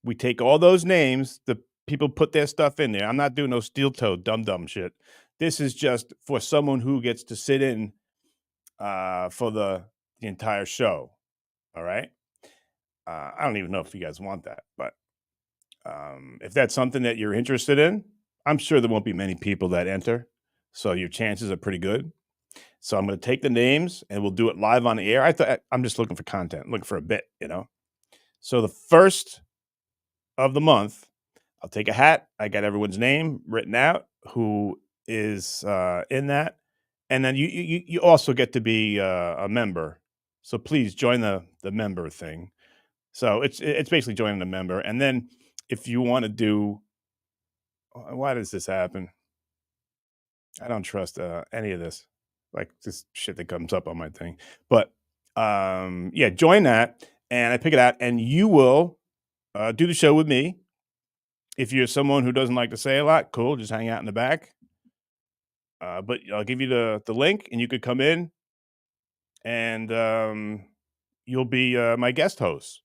we take all those names. The people put their stuff in there. I'm not doing no steel-toed dumb shit. This is just for someone who gets to sit in for the entire show. All right. I don't even know if you guys want that, but if that's something that you're interested in, I'm sure there won't be many people that enter, so your chances are pretty good. So I'm going to take the names and we'll do it live on the air. I'm just looking for content, looking for a bit, So the first of the month, I'll take a hat. I got everyone's name written out who is in that, and then you also get to be a member. So please join the member thing. So it's basically joining a member. And then if you want to do, why does this happen? I don't trust any of this, like this shit that comes up on my thing. But yeah, join that, and I pick it out, and you will do the show with me. If you're someone who doesn't like to say a lot, cool, just hang out in the back. But I'll give you the link, and you could come in, and you'll be my guest host.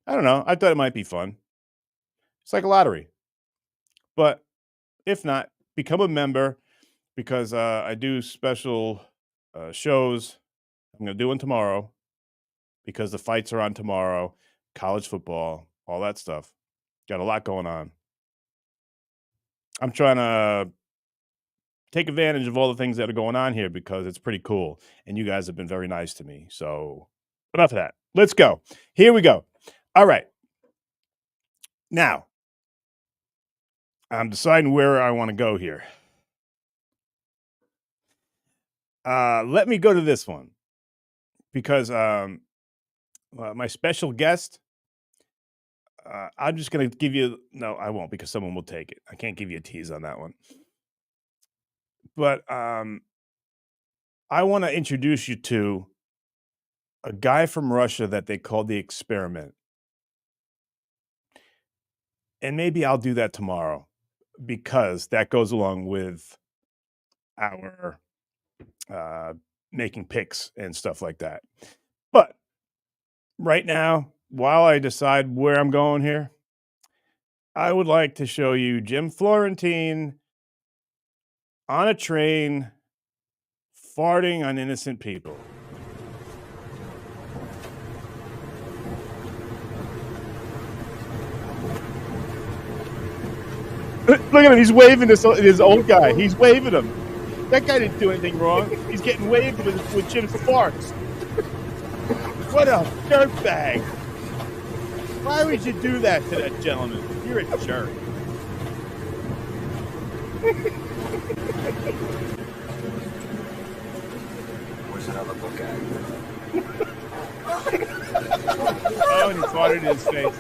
I don't know. I thought it might be fun. It's like a lottery. But if not, become a member, because I do special shows. I'm going to do one tomorrow because the fights are on tomorrow. College football, all that stuff. Got a lot going on. I'm trying to take advantage of all the things that are going on here because it's pretty cool. And you guys have been very nice to me. So enough of that. Let's go. Here we go. All right. Now, I'm deciding where I want to go here. Let me go to this one because my special guest, I'm just going to give you, no, I won't, because someone will take it. I can't give you a tease on that one. But I want to introduce you to a guy from Russia that they call the Experiment. And maybe I'll do that tomorrow because that goes along with our making picks and stuff like that. But right now, while I decide where I'm going here, I would like to show you Jim Florentine on a train farting on innocent people. Look at him. He's waving this old guy. He's waving him. That guy didn't do anything wrong. He's getting waved with Jim's farts. What a dirtbag. Why would you do that to that gentleman? You're a jerk. Where's another book at? Oh, and he farted in his face.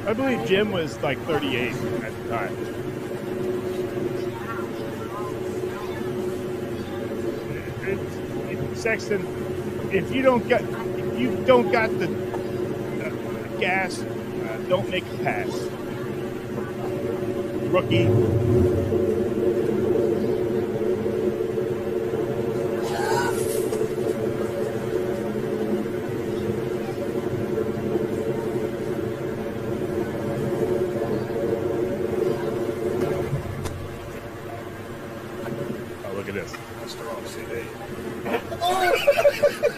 I believe Jim was like 38 at the time. Sexton, if you don't got the gas, don't make a pass, rookie. Oh, look at this. That's the wrong CD.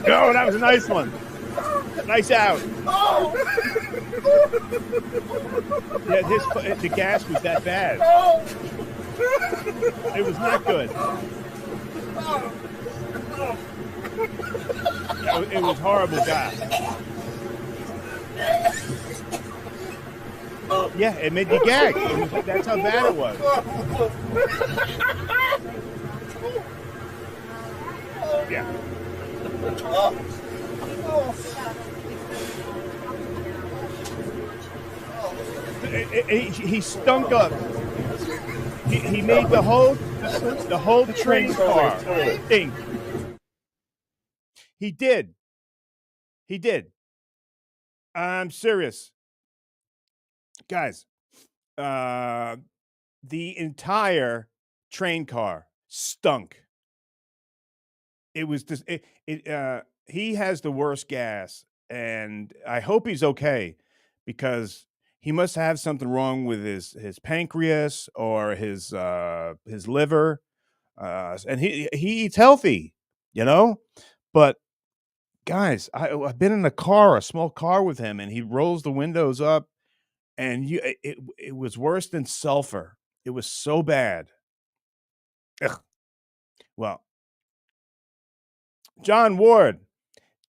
Oh, that was a nice one. Nice out. Yeah, the gas was that bad. It was not good. It was horrible gas. Yeah, it made you gag. That's how bad it was. Yeah. He stunk up. He made the whole train car stink. He did. I'm serious, guys. The entire train car stunk. It was just he has the worst gas, and I hope he's okay because he must have something wrong with his pancreas or his liver, and he eats healthy, but guys, I've been in a small car with him, and he rolls the windows up, and it was worse than sulfur. It was so bad. Ugh. Well, John Ward,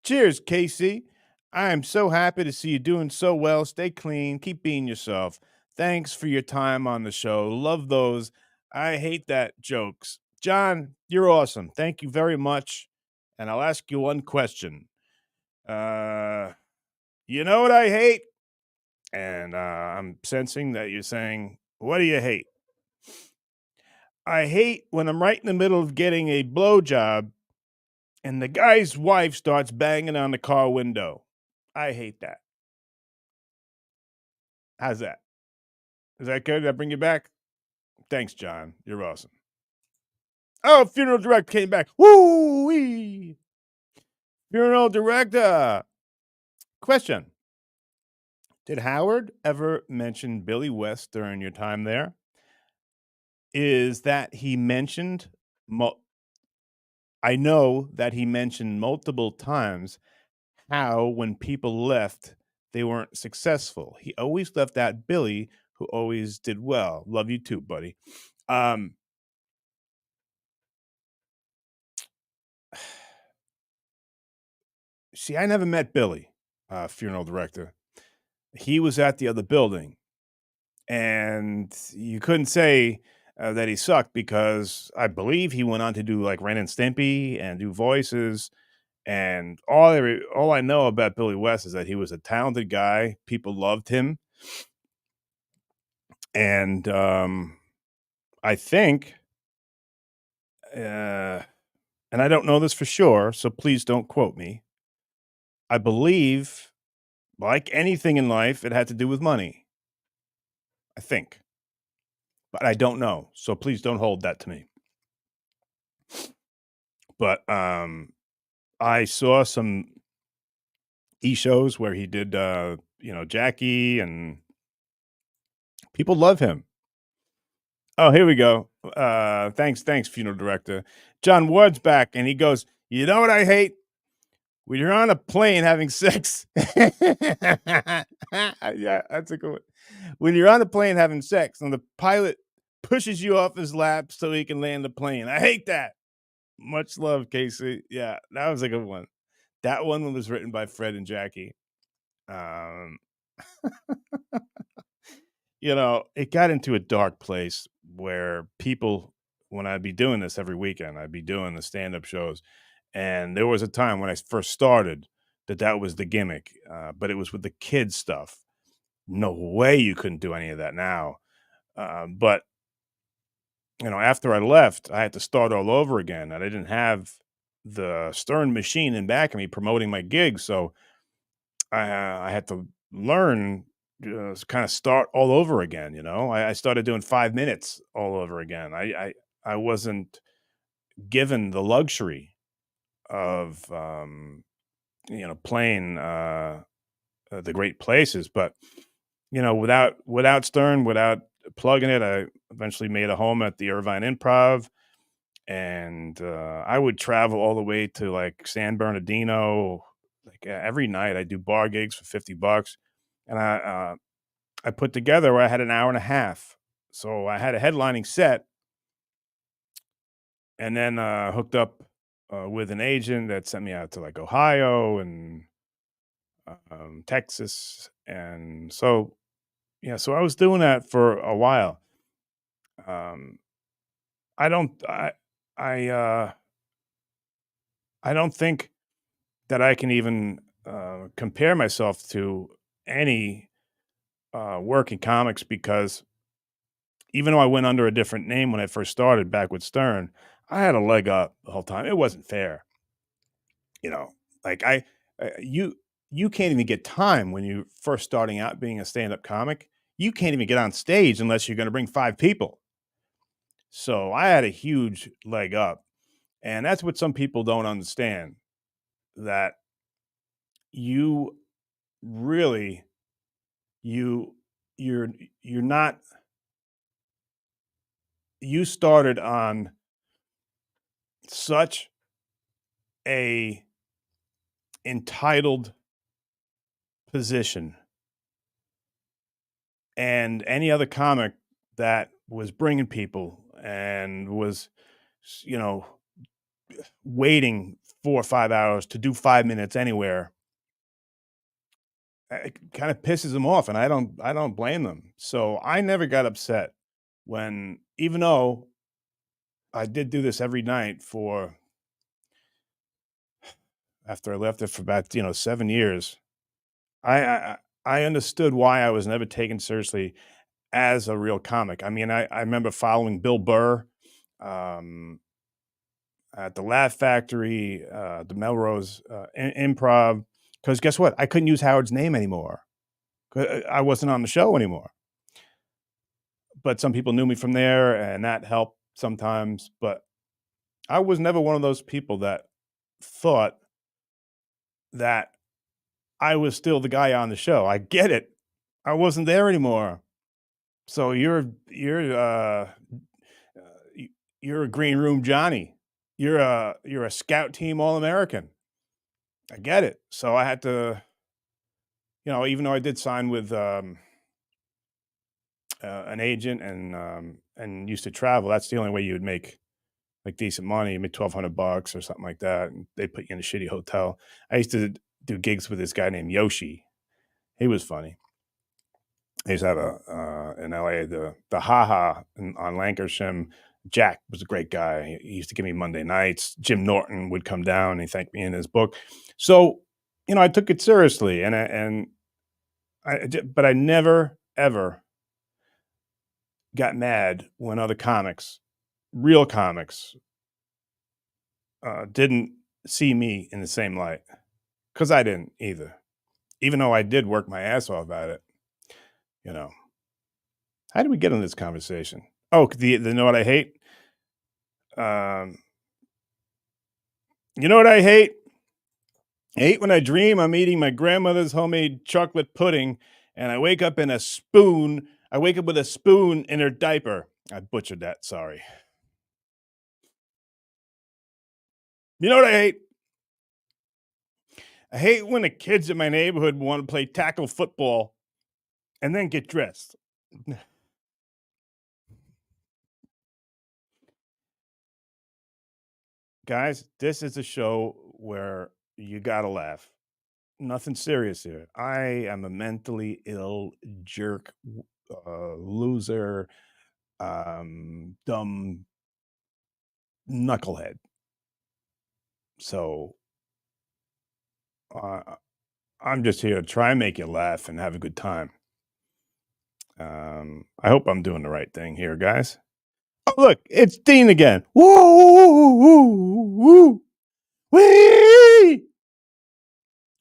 cheers, Casey. I am so happy to see you doing so well. Stay clean. Keep being yourself. Thanks for your time on the show. Love those. I hate that jokes. John, you're awesome. Thank you very much. And I'll ask you one question. You know what I hate? And I'm sensing that you're saying, what do you hate? I hate when I'm right in the middle of getting a blowjob and the guy's wife starts banging on the car window. I hate that. How's that? Is that good? Did I bring you back? Thanks, John. You're awesome. Oh, funeral director came back. Woo-wee! Funeral director. Question. Did Howard ever mention Billy West during your time there? Is that he mentioned... I know that he mentioned multiple times how when people left, they weren't successful. He always left out Billy, who always did well. Love you too, buddy. See, I never met Billy, funeral director. He was at the other building, and you couldn't say that he sucked because I believe he went on to do like Ren and Stimpy and do voices. And all I know about Billy West is that he was a talented guy. People loved him. And I think, and I don't know this for sure, so please don't quote me. I believe, like anything in life, it had to do with money. I think. But I don't know. So please don't hold that to me. But I saw some shows where he did Jackie, and people love him. Oh, here we go. Thanks, funeral director. John Ward's back, and he goes, you know what I hate? When you're on a plane having sex. Yeah, that's a good one. When you're on a plane having sex and the pilot pushes you off his lap so he can land the plane. I hate that. Much love, Casey. Yeah, that was a good one. That one was written by Fred and Jackie. It got into a dark place where people, when I'd be doing this every weekend, I'd be doing the stand-up shows. And there was a time when I first started that was the gimmick, but it was with the kids stuff. No way you couldn't do any of that now. But after I left, I had to start all over again, and I didn't have the Stern machine in back of me promoting my gigs, so I had to learn, kind of start all over again. I started doing 5 minutes all over again. I wasn't given the luxury of playing the great places, but without Stern, without plugging it, I eventually made a home at the Irvine Improv, and I would travel all the way to like San Bernardino. Like every night, I do bar gigs for $50, and I put together where I had an hour and a half, so I had a headlining set, and then hooked up with an agent that sent me out to like Ohio and Texas, and so I was doing that for a while. I don't I don't think that I can even compare myself to any working comics, because even though I went under a different name when I first started back with Stern, I had a leg up the whole time. It wasn't fair. Like you can't even get time when you're first starting out being a stand-up comic. You can't even get on stage unless you're going to bring 5 people. So I had a huge leg up, and that's what some people don't understand, that you really you're not, you started on such a entitled position. And any other comic that was bringing people and was, waiting 4 or 5 hours to do 5 minutes anywhere, it kind of pisses them off, and I don't blame them. So I never got upset when, even though I did do this every night after I left it for about 7 years, I understood why I was never taken seriously as a real comic. I mean, I remember following Bill Burr at the Laugh Factory, the Melrose Improv, because guess what? I couldn't use Howard's name anymore. I wasn't on the show anymore. But some people knew me from there, and that helped sometimes. But I was never one of those people that thought that I was still the guy on the show. I get it. I wasn't there anymore. So you're a green room Johnny. You're a scout team All-American. I get it. So I had to, even though I did sign with an agent and used to travel, that's the only way you would make like decent money. You make $1,200 or something like that, and they put you in a shitty hotel. I used to do gigs with this guy named Yoshi. He was funny. I used to have in LA the haha on Lancashire. Jack was a great guy. He used to give me Monday nights. Jim Norton would come down and he thanked me in his book. So, I took it seriously, but I never ever got mad when other comics, real comics, didn't see me in the same light, because I didn't either, even though I did work my ass off at it. How did we get on this conversation? Oh, the know what I hate? You know what I hate? I hate when I dream I'm eating my grandmother's homemade chocolate pudding and I wake up with a spoon in her diaper. I butchered that, sorry. You know what I hate? I hate when the kids in my neighborhood want to play tackle football and then get dressed. Guys, this is a show where you gotta laugh. Nothing serious here. I am a mentally ill jerk, loser, dumb knucklehead. So I'm just here to try and make you laugh and have a good time. I hope I'm doing the right thing here, guys. Oh, look, it's Dean again. Woo, woo, woo, wee.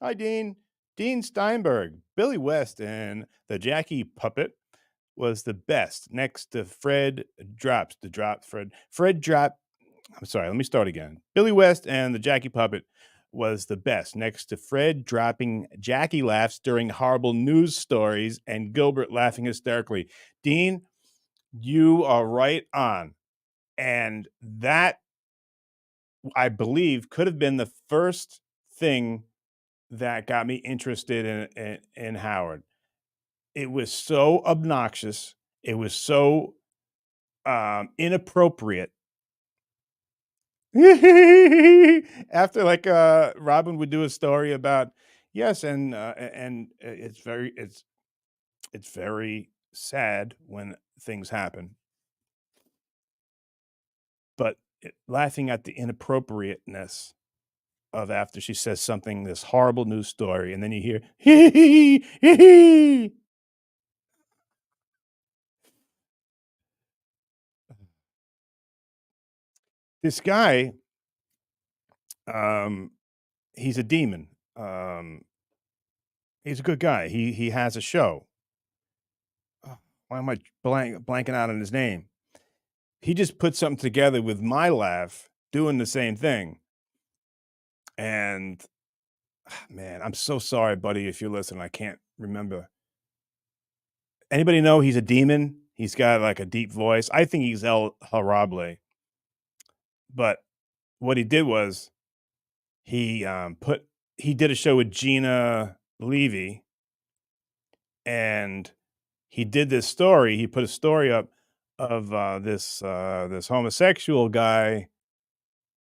Hi, Dean. Dean Steinberg, Billy West, and the Jackie Puppet was the best. Next to Fred Drops, Fred Drop. I'm sorry, let me start again. Billy West and the Jackie Puppet was the best. Next to Fred dropping Jackie laughs during horrible news stories and Gilbert laughing hysterically. Dean, you are right on. And that, I believe, could have been the first thing that got me interested in Howard. It was so obnoxious. It was so inappropriate. After Robin would do a story about yes, and it's very sad when things happen, but laughing at the inappropriateness of after she says something, this horrible news story, and then you hear hee hee hee. This guy, he's a demon. He's a good guy. He has a show. Why am I blanking out on his name? He just put something together with my laugh doing the same thing. And man, I'm so sorry, buddy, if you're listening. I can't remember. Anybody know he's a demon? He's got like a deep voice. I think he's El Harable. But what he did was he put he did a show with Gina Levy, and he did this story. He put a story up of this homosexual guy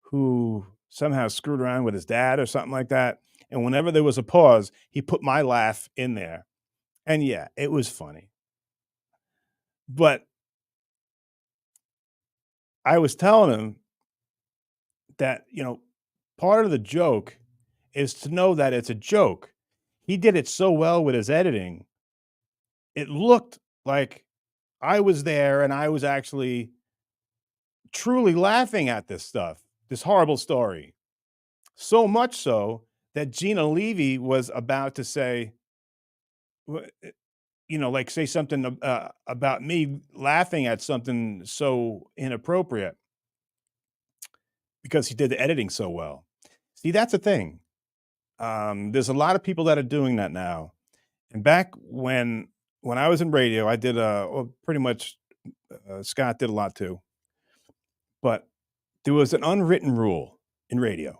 who somehow screwed around with his dad or something like that. And whenever there was a pause, he put my laugh in there. And yeah, it was funny. But I was telling him that, part of the joke is to know that it's a joke. He did it so well with his editing. It looked like I was there and I was actually truly laughing at this stuff, this horrible story. So much so that Gina Levy was about to say, like say something about me laughing at something so inappropriate because he did the editing so well. See, that's the thing. There's a lot of people that are doing that now. And back when I was in radio, I did pretty much Scott did a lot too. But there was an unwritten rule in radio.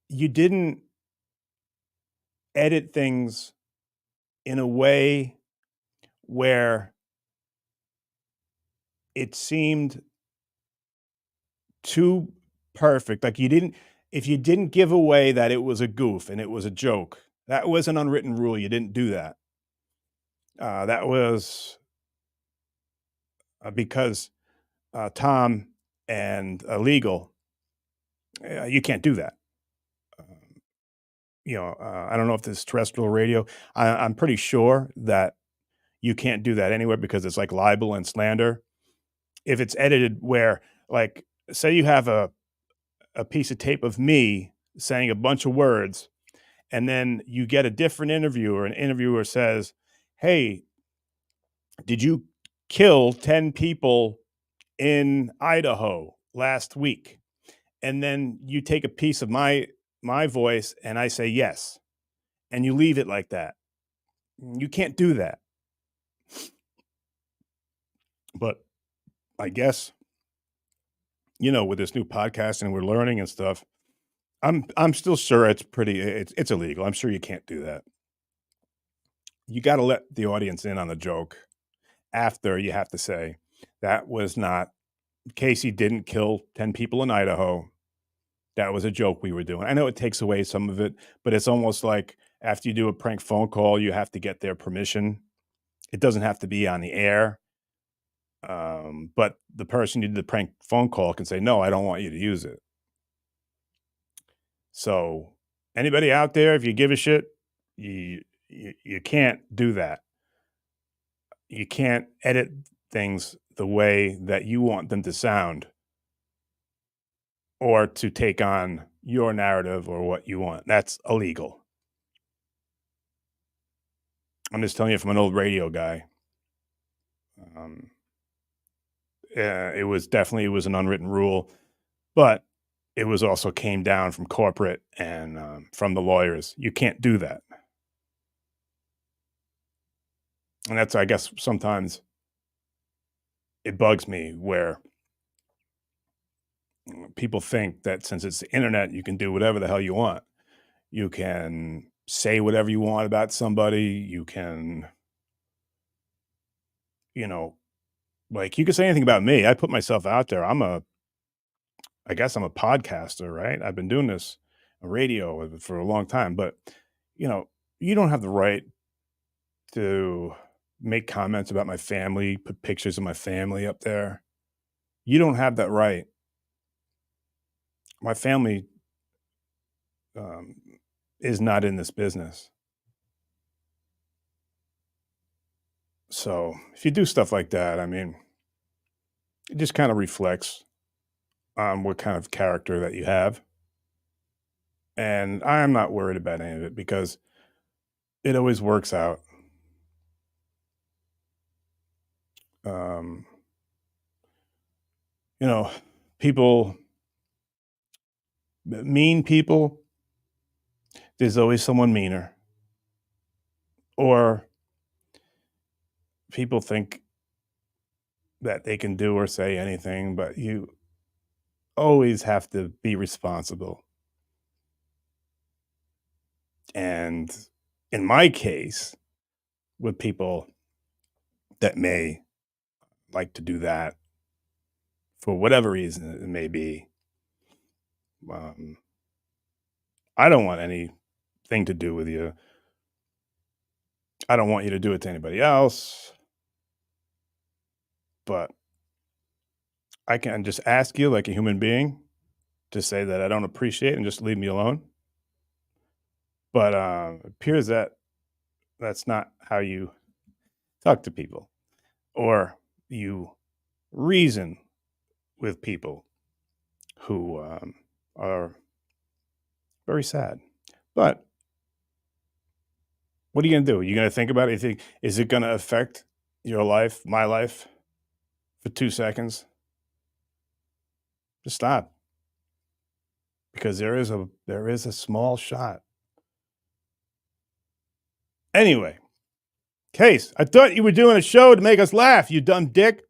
You didn't edit things in a way where it seemed too perfect. Like if you didn't give away that it was a goof and it was a joke, that was an unwritten rule. You didn't do that. That was because Tom and Legal, you can't do that. I don't know if this is terrestrial radio. I'm pretty sure that you can't do that anywhere because it's like libel and slander. If it's edited where, like, say you have a piece of tape of me saying a bunch of words, and then you get a different interviewer, an interviewer says, "Hey, did you kill 10 people in Idaho last week?" And then you take a piece of my voice and I say yes, and you leave it like that. You can't do that. But I guess, with this new podcast and we're learning and stuff, I'm still sure it's illegal. I'm sure you can't do that. You got to let the audience in on the joke. After you have to say that was not, Casey didn't kill 10 people in Idaho. That was a joke we were doing. I know it takes away some of it, but it's almost like after you do a prank phone call, you have to get their permission. It doesn't have to be on the air. But the person you did the prank phone call can say, "No, I don't want you to use it." So anybody out there, if you give a shit, you can't do that. You can't edit things the way that you want them to sound or to take on your narrative or what you want. That's illegal. I'm just telling you from an old radio guy. It was an unwritten rule, but it was also came down from corporate and from the lawyers. You can't do that. And that's, I guess, sometimes it bugs me where people think that since it's the internet, you can do whatever the hell you want. You can say whatever you want about somebody. You can, like you can say anything about me. I put myself out there. I guess I'm a podcaster, right? I've been doing this radio for a long time, but you don't have the right to make comments about my family, put pictures of my family up there. You don't have that right. My family is not in this business. So if you do stuff like that, I mean, it just kind of reflects on what kind of character that you have. And I'm not worried about any of it because it always works out. People, mean people, there's always someone meaner. Or people think that they can do or say anything, but you always have to be responsible. And in my case, with people that may like to do that for whatever reason it may be, I don't want anything to do with you. I don't want you to do it to anybody else. But I can just ask you like a human being to say that I don't appreciate and just leave me alone. But it appears that that's not how you talk to people, or you reason with people who are very sad. But what are you going to do? You're going to think about it? You think, is it going to affect your life, my life, for 2 seconds? Just stop. Because there is a small shot. Anyway, Case, I thought you were doing a show to make us laugh, you dumb dick.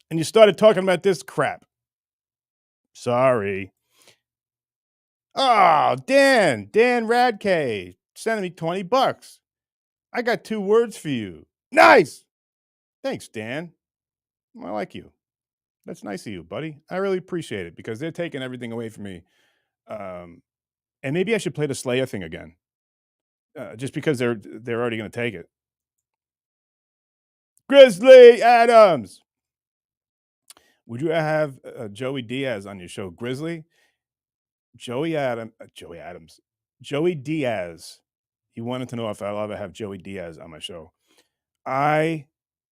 And you started talking about this crap. Sorry. Oh, Dan Radke sending me $20. I got 2 words for you. Nice. Thanks, Dan. I like you. That's nice of you, buddy. I really appreciate it because they're taking everything away from me. And maybe I should play the Slayer thing again, just because they're already going to take it. Grizzly Adams. Would you have Joey Diaz on your show? Grizzly? Joey Diaz. He wanted to know if I'll ever have Joey Diaz on my show. I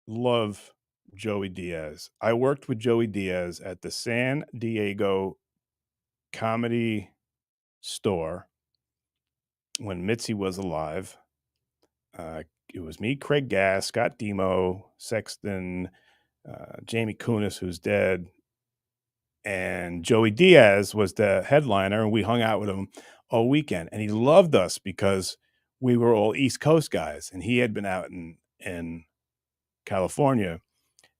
love Joey Diaz. I worked with Joey Diaz at the San Diego Comedy Store when Mitzi was alive. It was me, Craig Gass, Scott Demo, Sexton, Jamie Kunis, who's dead, and Joey Diaz was the headliner, and we hung out with him all weekend. And he loved us because we were all East Coast guys, and he had been out in California,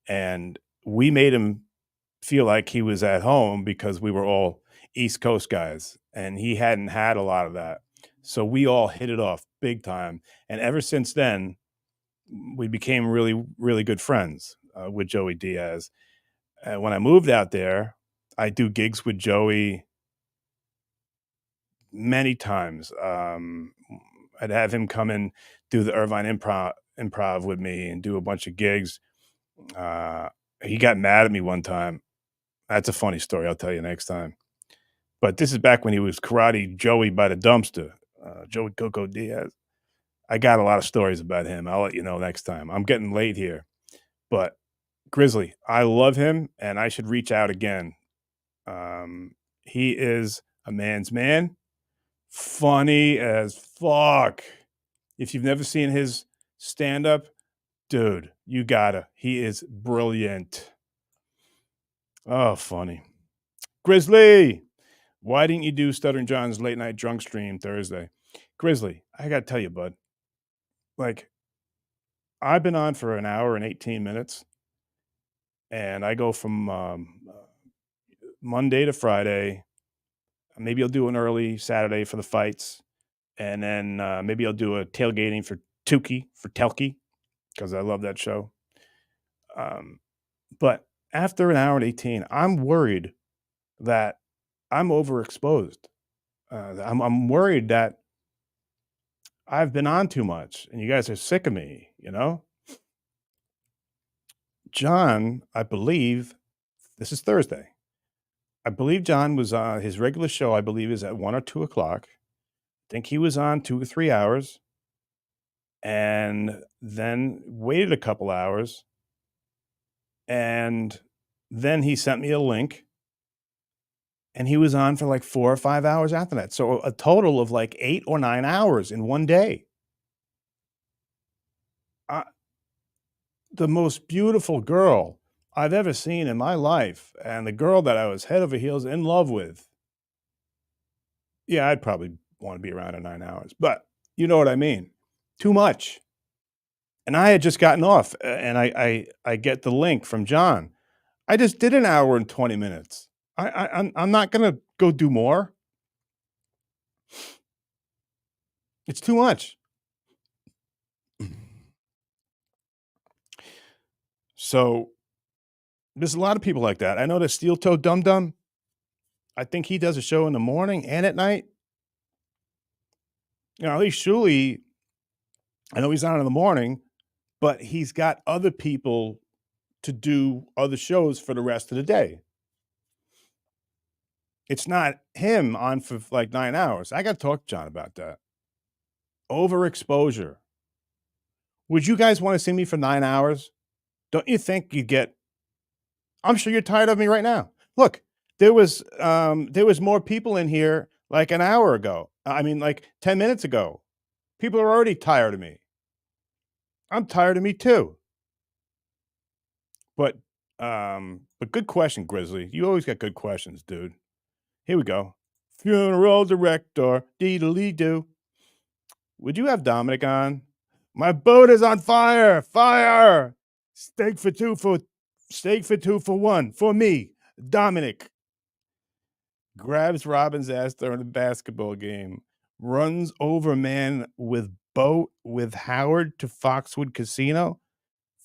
and we made him feel like he was at home because we were all East Coast guys, and he hadn't had a lot of that. So we all hit it off big time. And ever since then, we became really, really good friends with Joey Diaz. When I moved out there, I do gigs with Joey many times. I'd have him come and do the Irvine improv with me and do a bunch of gigs. He got mad at me one time. That's a funny story. I'll tell you next time. But this is back when he was karate Joey by the dumpster, Joey Coco Diaz. I got a lot of stories about him. I'll let you know next time. I'm getting late here. But Grizzly, I love him, and I should reach out again. He is a man's man. Funny as fuck. If you've never seen his stand-up, dude, you gotta. He is brilliant. Oh, funny. Grizzly, why didn't you do Stuttering John's late night drunk stream Thursday? Grizzly, I gotta tell you, bud. Like, I've been on for an hour and 18 minutes, and I go from Monday to Friday. Maybe I'll do an early Saturday for the fights, and then maybe I'll do a tailgating for Telki, because I love that show. But after an hour and 18, I'm worried that I'm overexposed. I'm worried that I've been on too much, and you guys are sick of me, you know? John, I believe, this is Thursday. I believe John was on his regular show, I believe, is at 1 or 2 o'clock. I think he was on 2 or 3 hours, and then waited a couple hours, and then he sent me a link, and he was on for like 4 or 5 hours after that. So a total of like 8 or 9 hours in one day. The most beautiful girl I've ever seen in my life, and the girl that I was head over heels in love with. Yeah, I'd probably want to be around her 9 hours, but you know what I mean. Too much. And I had just gotten off, and I get the link from John. I just did an hour and 20 minutes. I'm not going to go do more. It's too much. So there's a lot of people like that. I know the Steel Toe Dum Dum. I think he does a show in the morning and at night. You know, at least Shuli, I know he's on in the morning, but he's got other people to do other shows for the rest of the day. It's not him on for like 9 hours. I got to talk to John about that. Overexposure. Would you guys want to see me for 9 hours? Don't you think you get? I'm sure you're tired of me right now. Look, there was more people in here like an hour ago. I mean, like 10 minutes ago. People are already tired of me. I'm tired of me too. But good question, Grizzly. You always got good questions, dude. Here we go. Funeral director, dee-dee-doo. Would you have Dominic on? My boat is on fire! Fire! Steak for two for one. For me, Dominic. Grabs Robin's ass during a basketball game. Runs over man with boat with Howard to Foxwood Casino.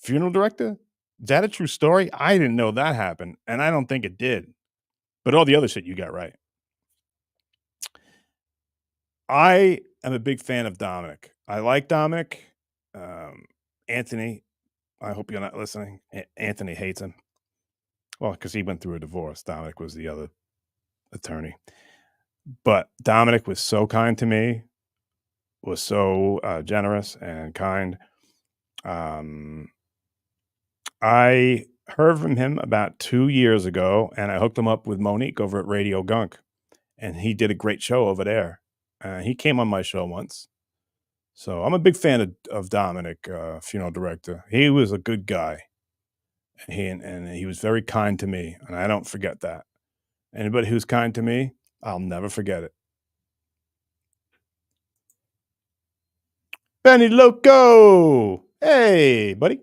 Funeral director? Is that a true story? I didn't know that happened, and I don't think it did. But all the other shit you got right. I am a big fan of Dominic. I like Dominic. Anthony, I hope you're not listening. Anthony hates him. Well, because he went through a divorce. Dominic was the other attorney. But Dominic was so kind to me, was so generous and kind. I heard from him about 2 years ago, and I hooked him up with Monique over at Radio Gunk. And he did a great show over there. He came on my show once. So I'm a big fan of Dominic, funeral director. He was a good guy. And he was very kind to me, and I don't forget that. Anybody who's kind to me, I'll never forget it. Benny Loco! Hey, buddy.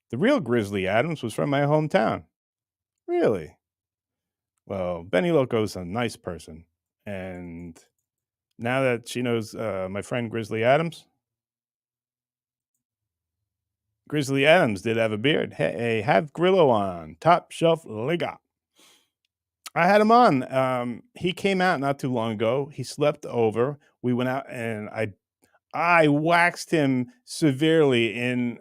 The real Grizzly Adams was from my hometown. Really? Well, Benny Loco's a nice person. And now that she knows my friend Grizzly Adams did have a beard. Hey, have Grillo on. Top shelf Liga. I had him on. He came out not too long ago. He slept over. We went out and I waxed him severely in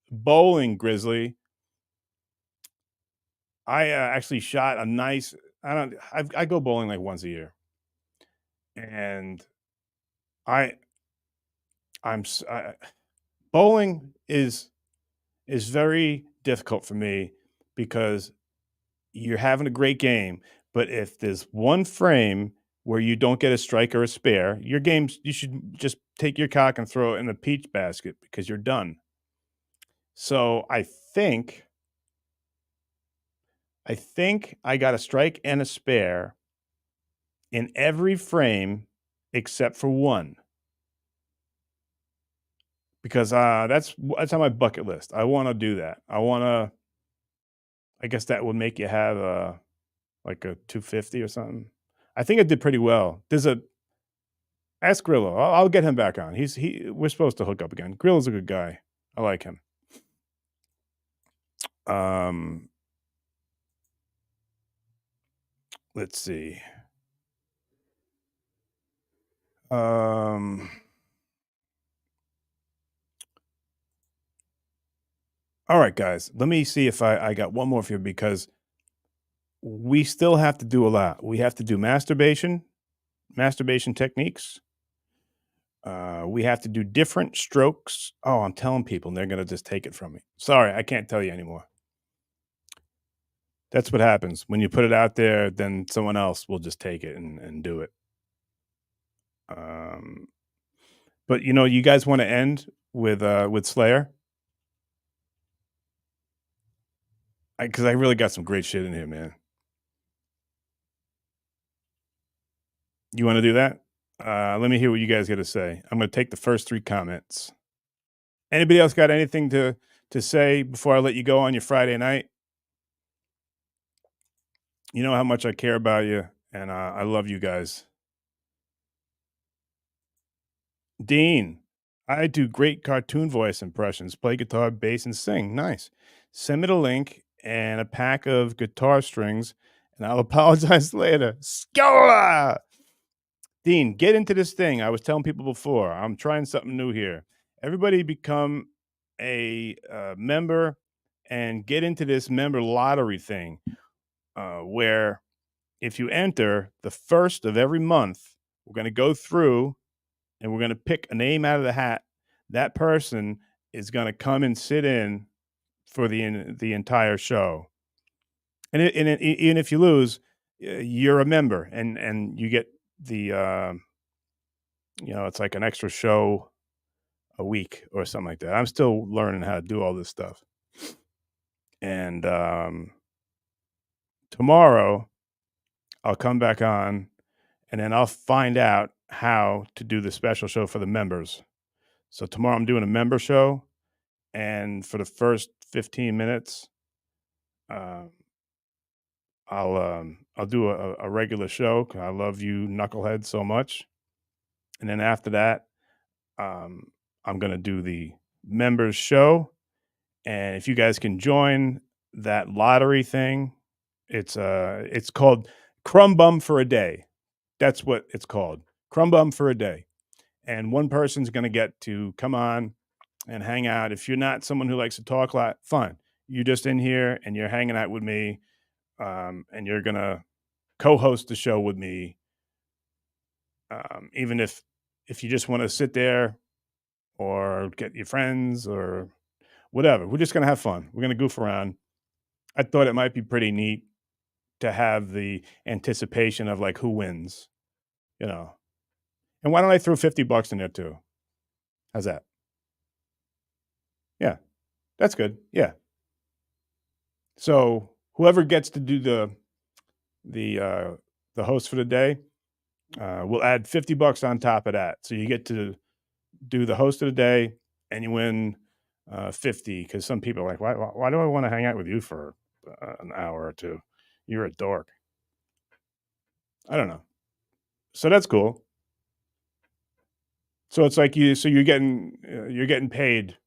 bowling, Grizzly. I actually shot a nice. I go bowling like once a year, and bowling is very difficult for me because you're having a great game, but if there's one frame where you don't get a strike or a spare, your games, you should just take your cock and throw it in the peach basket because you're done. So I think I got a strike and a spare in every frame except for one. Because that's on my bucket list. I want to do that. I guess that would make you have like a 250 or something. I think I did pretty well. Ask Grillo. I'll get him back on. We're supposed to hook up again. Grillo's a good guy. I like him. Let's see. All right, guys. Let me see if I got one more for you because we still have to do a lot. We have to do masturbation techniques. We have to do different strokes. Oh, I'm telling people and they're going to just take it from me. Sorry, I can't tell you anymore. That's what happens. When you put it out there, then someone else will just take it and do it. But you guys want to end with Slayer? Because I really got some great shit in here, man. You want to do that? Let me hear what you guys got to say. I'm going to take the first 3 comments. Anybody else got anything to say before I let you go on your Friday night? You know how much I care about you, and I love you guys. Dean, I do great cartoon voice impressions. Play guitar, bass, and sing. Nice. Send me the link and a pack of guitar strings, and I'll apologize later. Scola! Dean, get into this thing. I was telling people before, I'm trying something new here. Everybody become a member and get into this member lottery thing where if you enter the first of every month, we're going to go through and we're going to pick a name out of the hat. That person is going to come and sit in for the entire show. And even if you lose, you're a member, and you get the it's like an extra show a week or something like that. I'm still learning how to do all this stuff. And tomorrow I'll come back on, and then I'll find out how to do the special show for the members. So tomorrow I'm doing a member show, and for the first 15 minutes, I'll do a regular show 'cause I love you knuckleheads so much. And then after that, I'm going to do the members show. And if you guys can join that lottery thing, it's called Crumb Bum for a Day. That's what it's called. Crumb Bum for a Day. And one person's going to get to come on and hang out. If you're not someone who likes to talk a lot, fine. You're just in here and you're hanging out with me, and you're going to co-host the show with me. Even if you just want to sit there or get your friends or whatever, we're just going to have fun. We're going to goof around. I thought it might be pretty neat to have the anticipation of like who wins, And why don't I throw $50 in there too? How's that? Yeah, that's good. Yeah. So whoever gets to do the host for the day, we'll add $50 on top of that. So you get to do the host of the day, and you win 50. Because some people are like, why do I want to hang out with you for an hour or two? You're a dork. I don't know. So that's cool. So it's like you're getting paid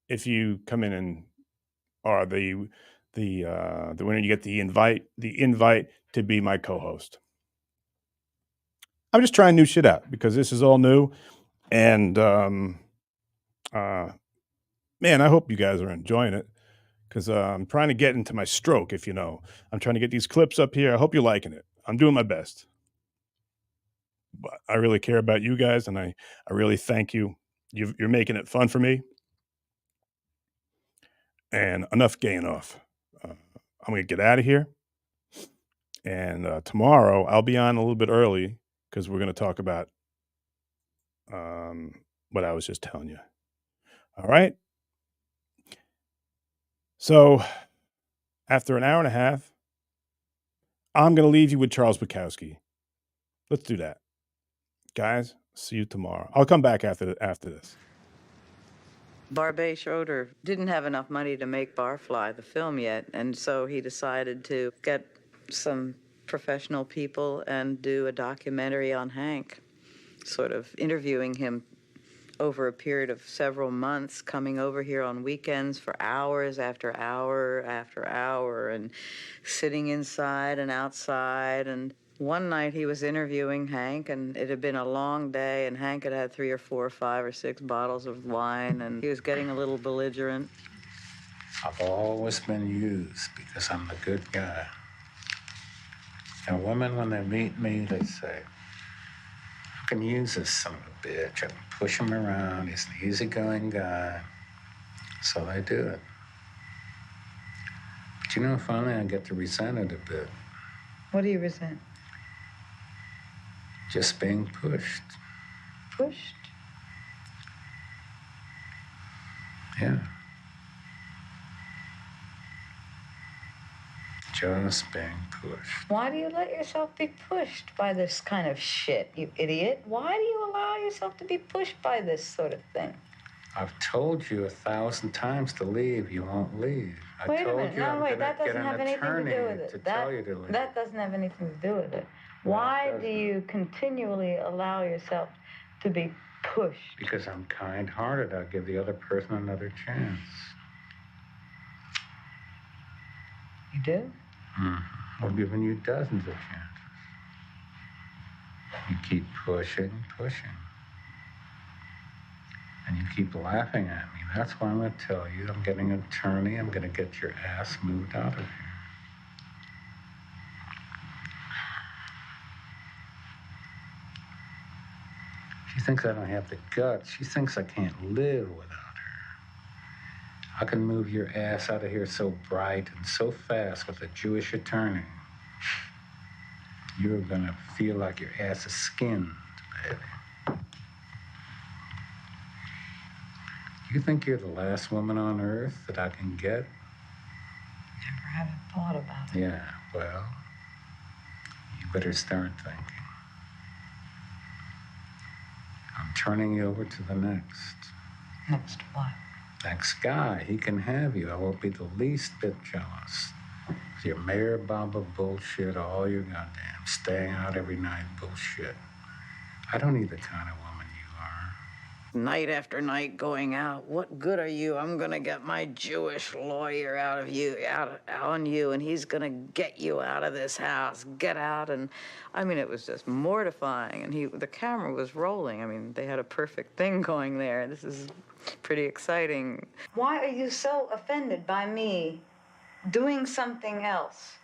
if you come in and are the winner. You get the invite to be my co-host. I'm just trying new shit out because this is all new, and man, I hope you guys are enjoying it because I'm trying to get into my stroke. If you know, I'm trying to get these clips up here. I hope you're liking it. I'm doing my best. But I really care about you guys, and I really thank you. You're making it fun for me. And enough gaying off. I'm going to get out of here. And tomorrow I'll be on a little bit early because we're going to talk about what I was just telling you. All right. So after an hour and a half, I'm going to leave you with Charles Bukowski. Let's do that. Guys, see you tomorrow. I'll come back after this. Barbet Schroeder didn't have enough money to make Barfly, the film, yet, and so he decided to get some professional people and do a documentary on Hank, sort of interviewing him over a period of several months, coming over here on weekends for hours after hour after hour, and sitting inside and outside. And one night he was interviewing Hank, and it had been a long day, and Hank had had 3 or 4 or 5 or 6 bottles of wine, and he was getting a little belligerent. I've always been used because I'm the good guy. And women, when they meet me, they say, I can use this son of a bitch. I can push him around. He's an easygoing guy. So they do it. But finally I get to resent it a bit. What do you resent? Just being pushed. Pushed? Yeah. Just being pushed. Why do you let yourself be pushed by this kind of shit, you idiot? Why do you allow yourself to be pushed by this sort of thing? I've told you 1,000 times to leave. You won't leave. Wait a minute. No, wait. That doesn't have anything to do with it. Tell you to leave. That doesn't have anything to do with it. Why do you continually allow yourself to be Push. Because I'm kind-hearted. I'll give the other person another chance. You do? We're giving you dozens of chances. You keep pushing. And you keep laughing at me. That's why I'm going to tell you I'm getting an attorney. I'm going to get your ass moved out of here. She thinks I don't have the guts. She thinks I can't live without her. I can move your ass out of here so bright and so fast with a Jewish attorney. You're going to feel like your ass is skinned, baby. You think you're the last woman on earth that I can get? Never haven't thought about it. Yeah, well, you better start thinking. I'm turning you over to the next. Next what? Next guy. He can have you. I won't be the least bit jealous. Your Mayor Baba bullshit, all your goddamn staying out every night bullshit. I don't need the kind of woman you are. Night after night going out. What good are you? I'm gonna get my Jewish lawyer out on you, and he's gonna get you out of this house. Get out. And I mean, it was just mortifying. And the camera was rolling. I mean, they had a perfect thing going there. This is pretty exciting. Why are you so offended by me doing something else?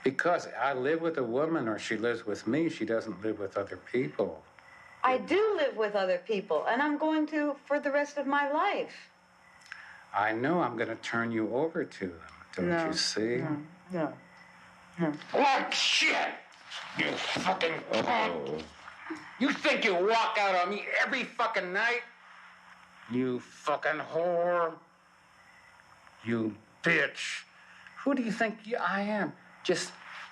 Because I live with a woman, or she lives with me. She doesn't live with other people. I do live with other people, and I'm going to for the rest of my life. I know I'm going to turn you over to them. Don't you see? No. What shit? You fucking punk. You think you walk out on me every fucking night? You fucking whore. You bitch. Who do you think I am?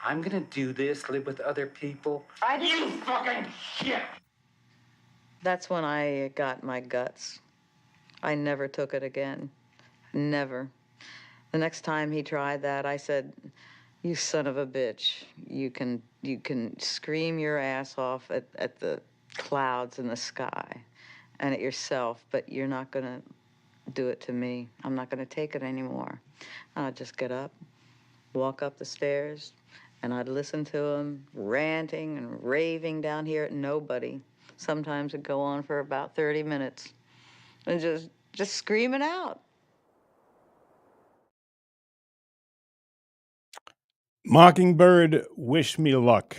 I'm going to do this, live with other people. You fucking shit. That's when I got my guts. I never took it again. Never. The next time he tried that, I said, "You son of a bitch. You can scream your ass off at the clouds in the sky and at yourself, but you're not going to do it to me. I'm not going to take it anymore." And I'd just get up, walk up the stairs, and I'd listen to him ranting and raving down here at nobody. Sometimes it'd go on for about 30 minutes and just screaming out. Mockingbird, wish me luck.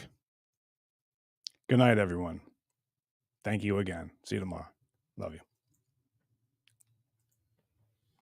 Good night, everyone. Thank you again. See you tomorrow. Love you.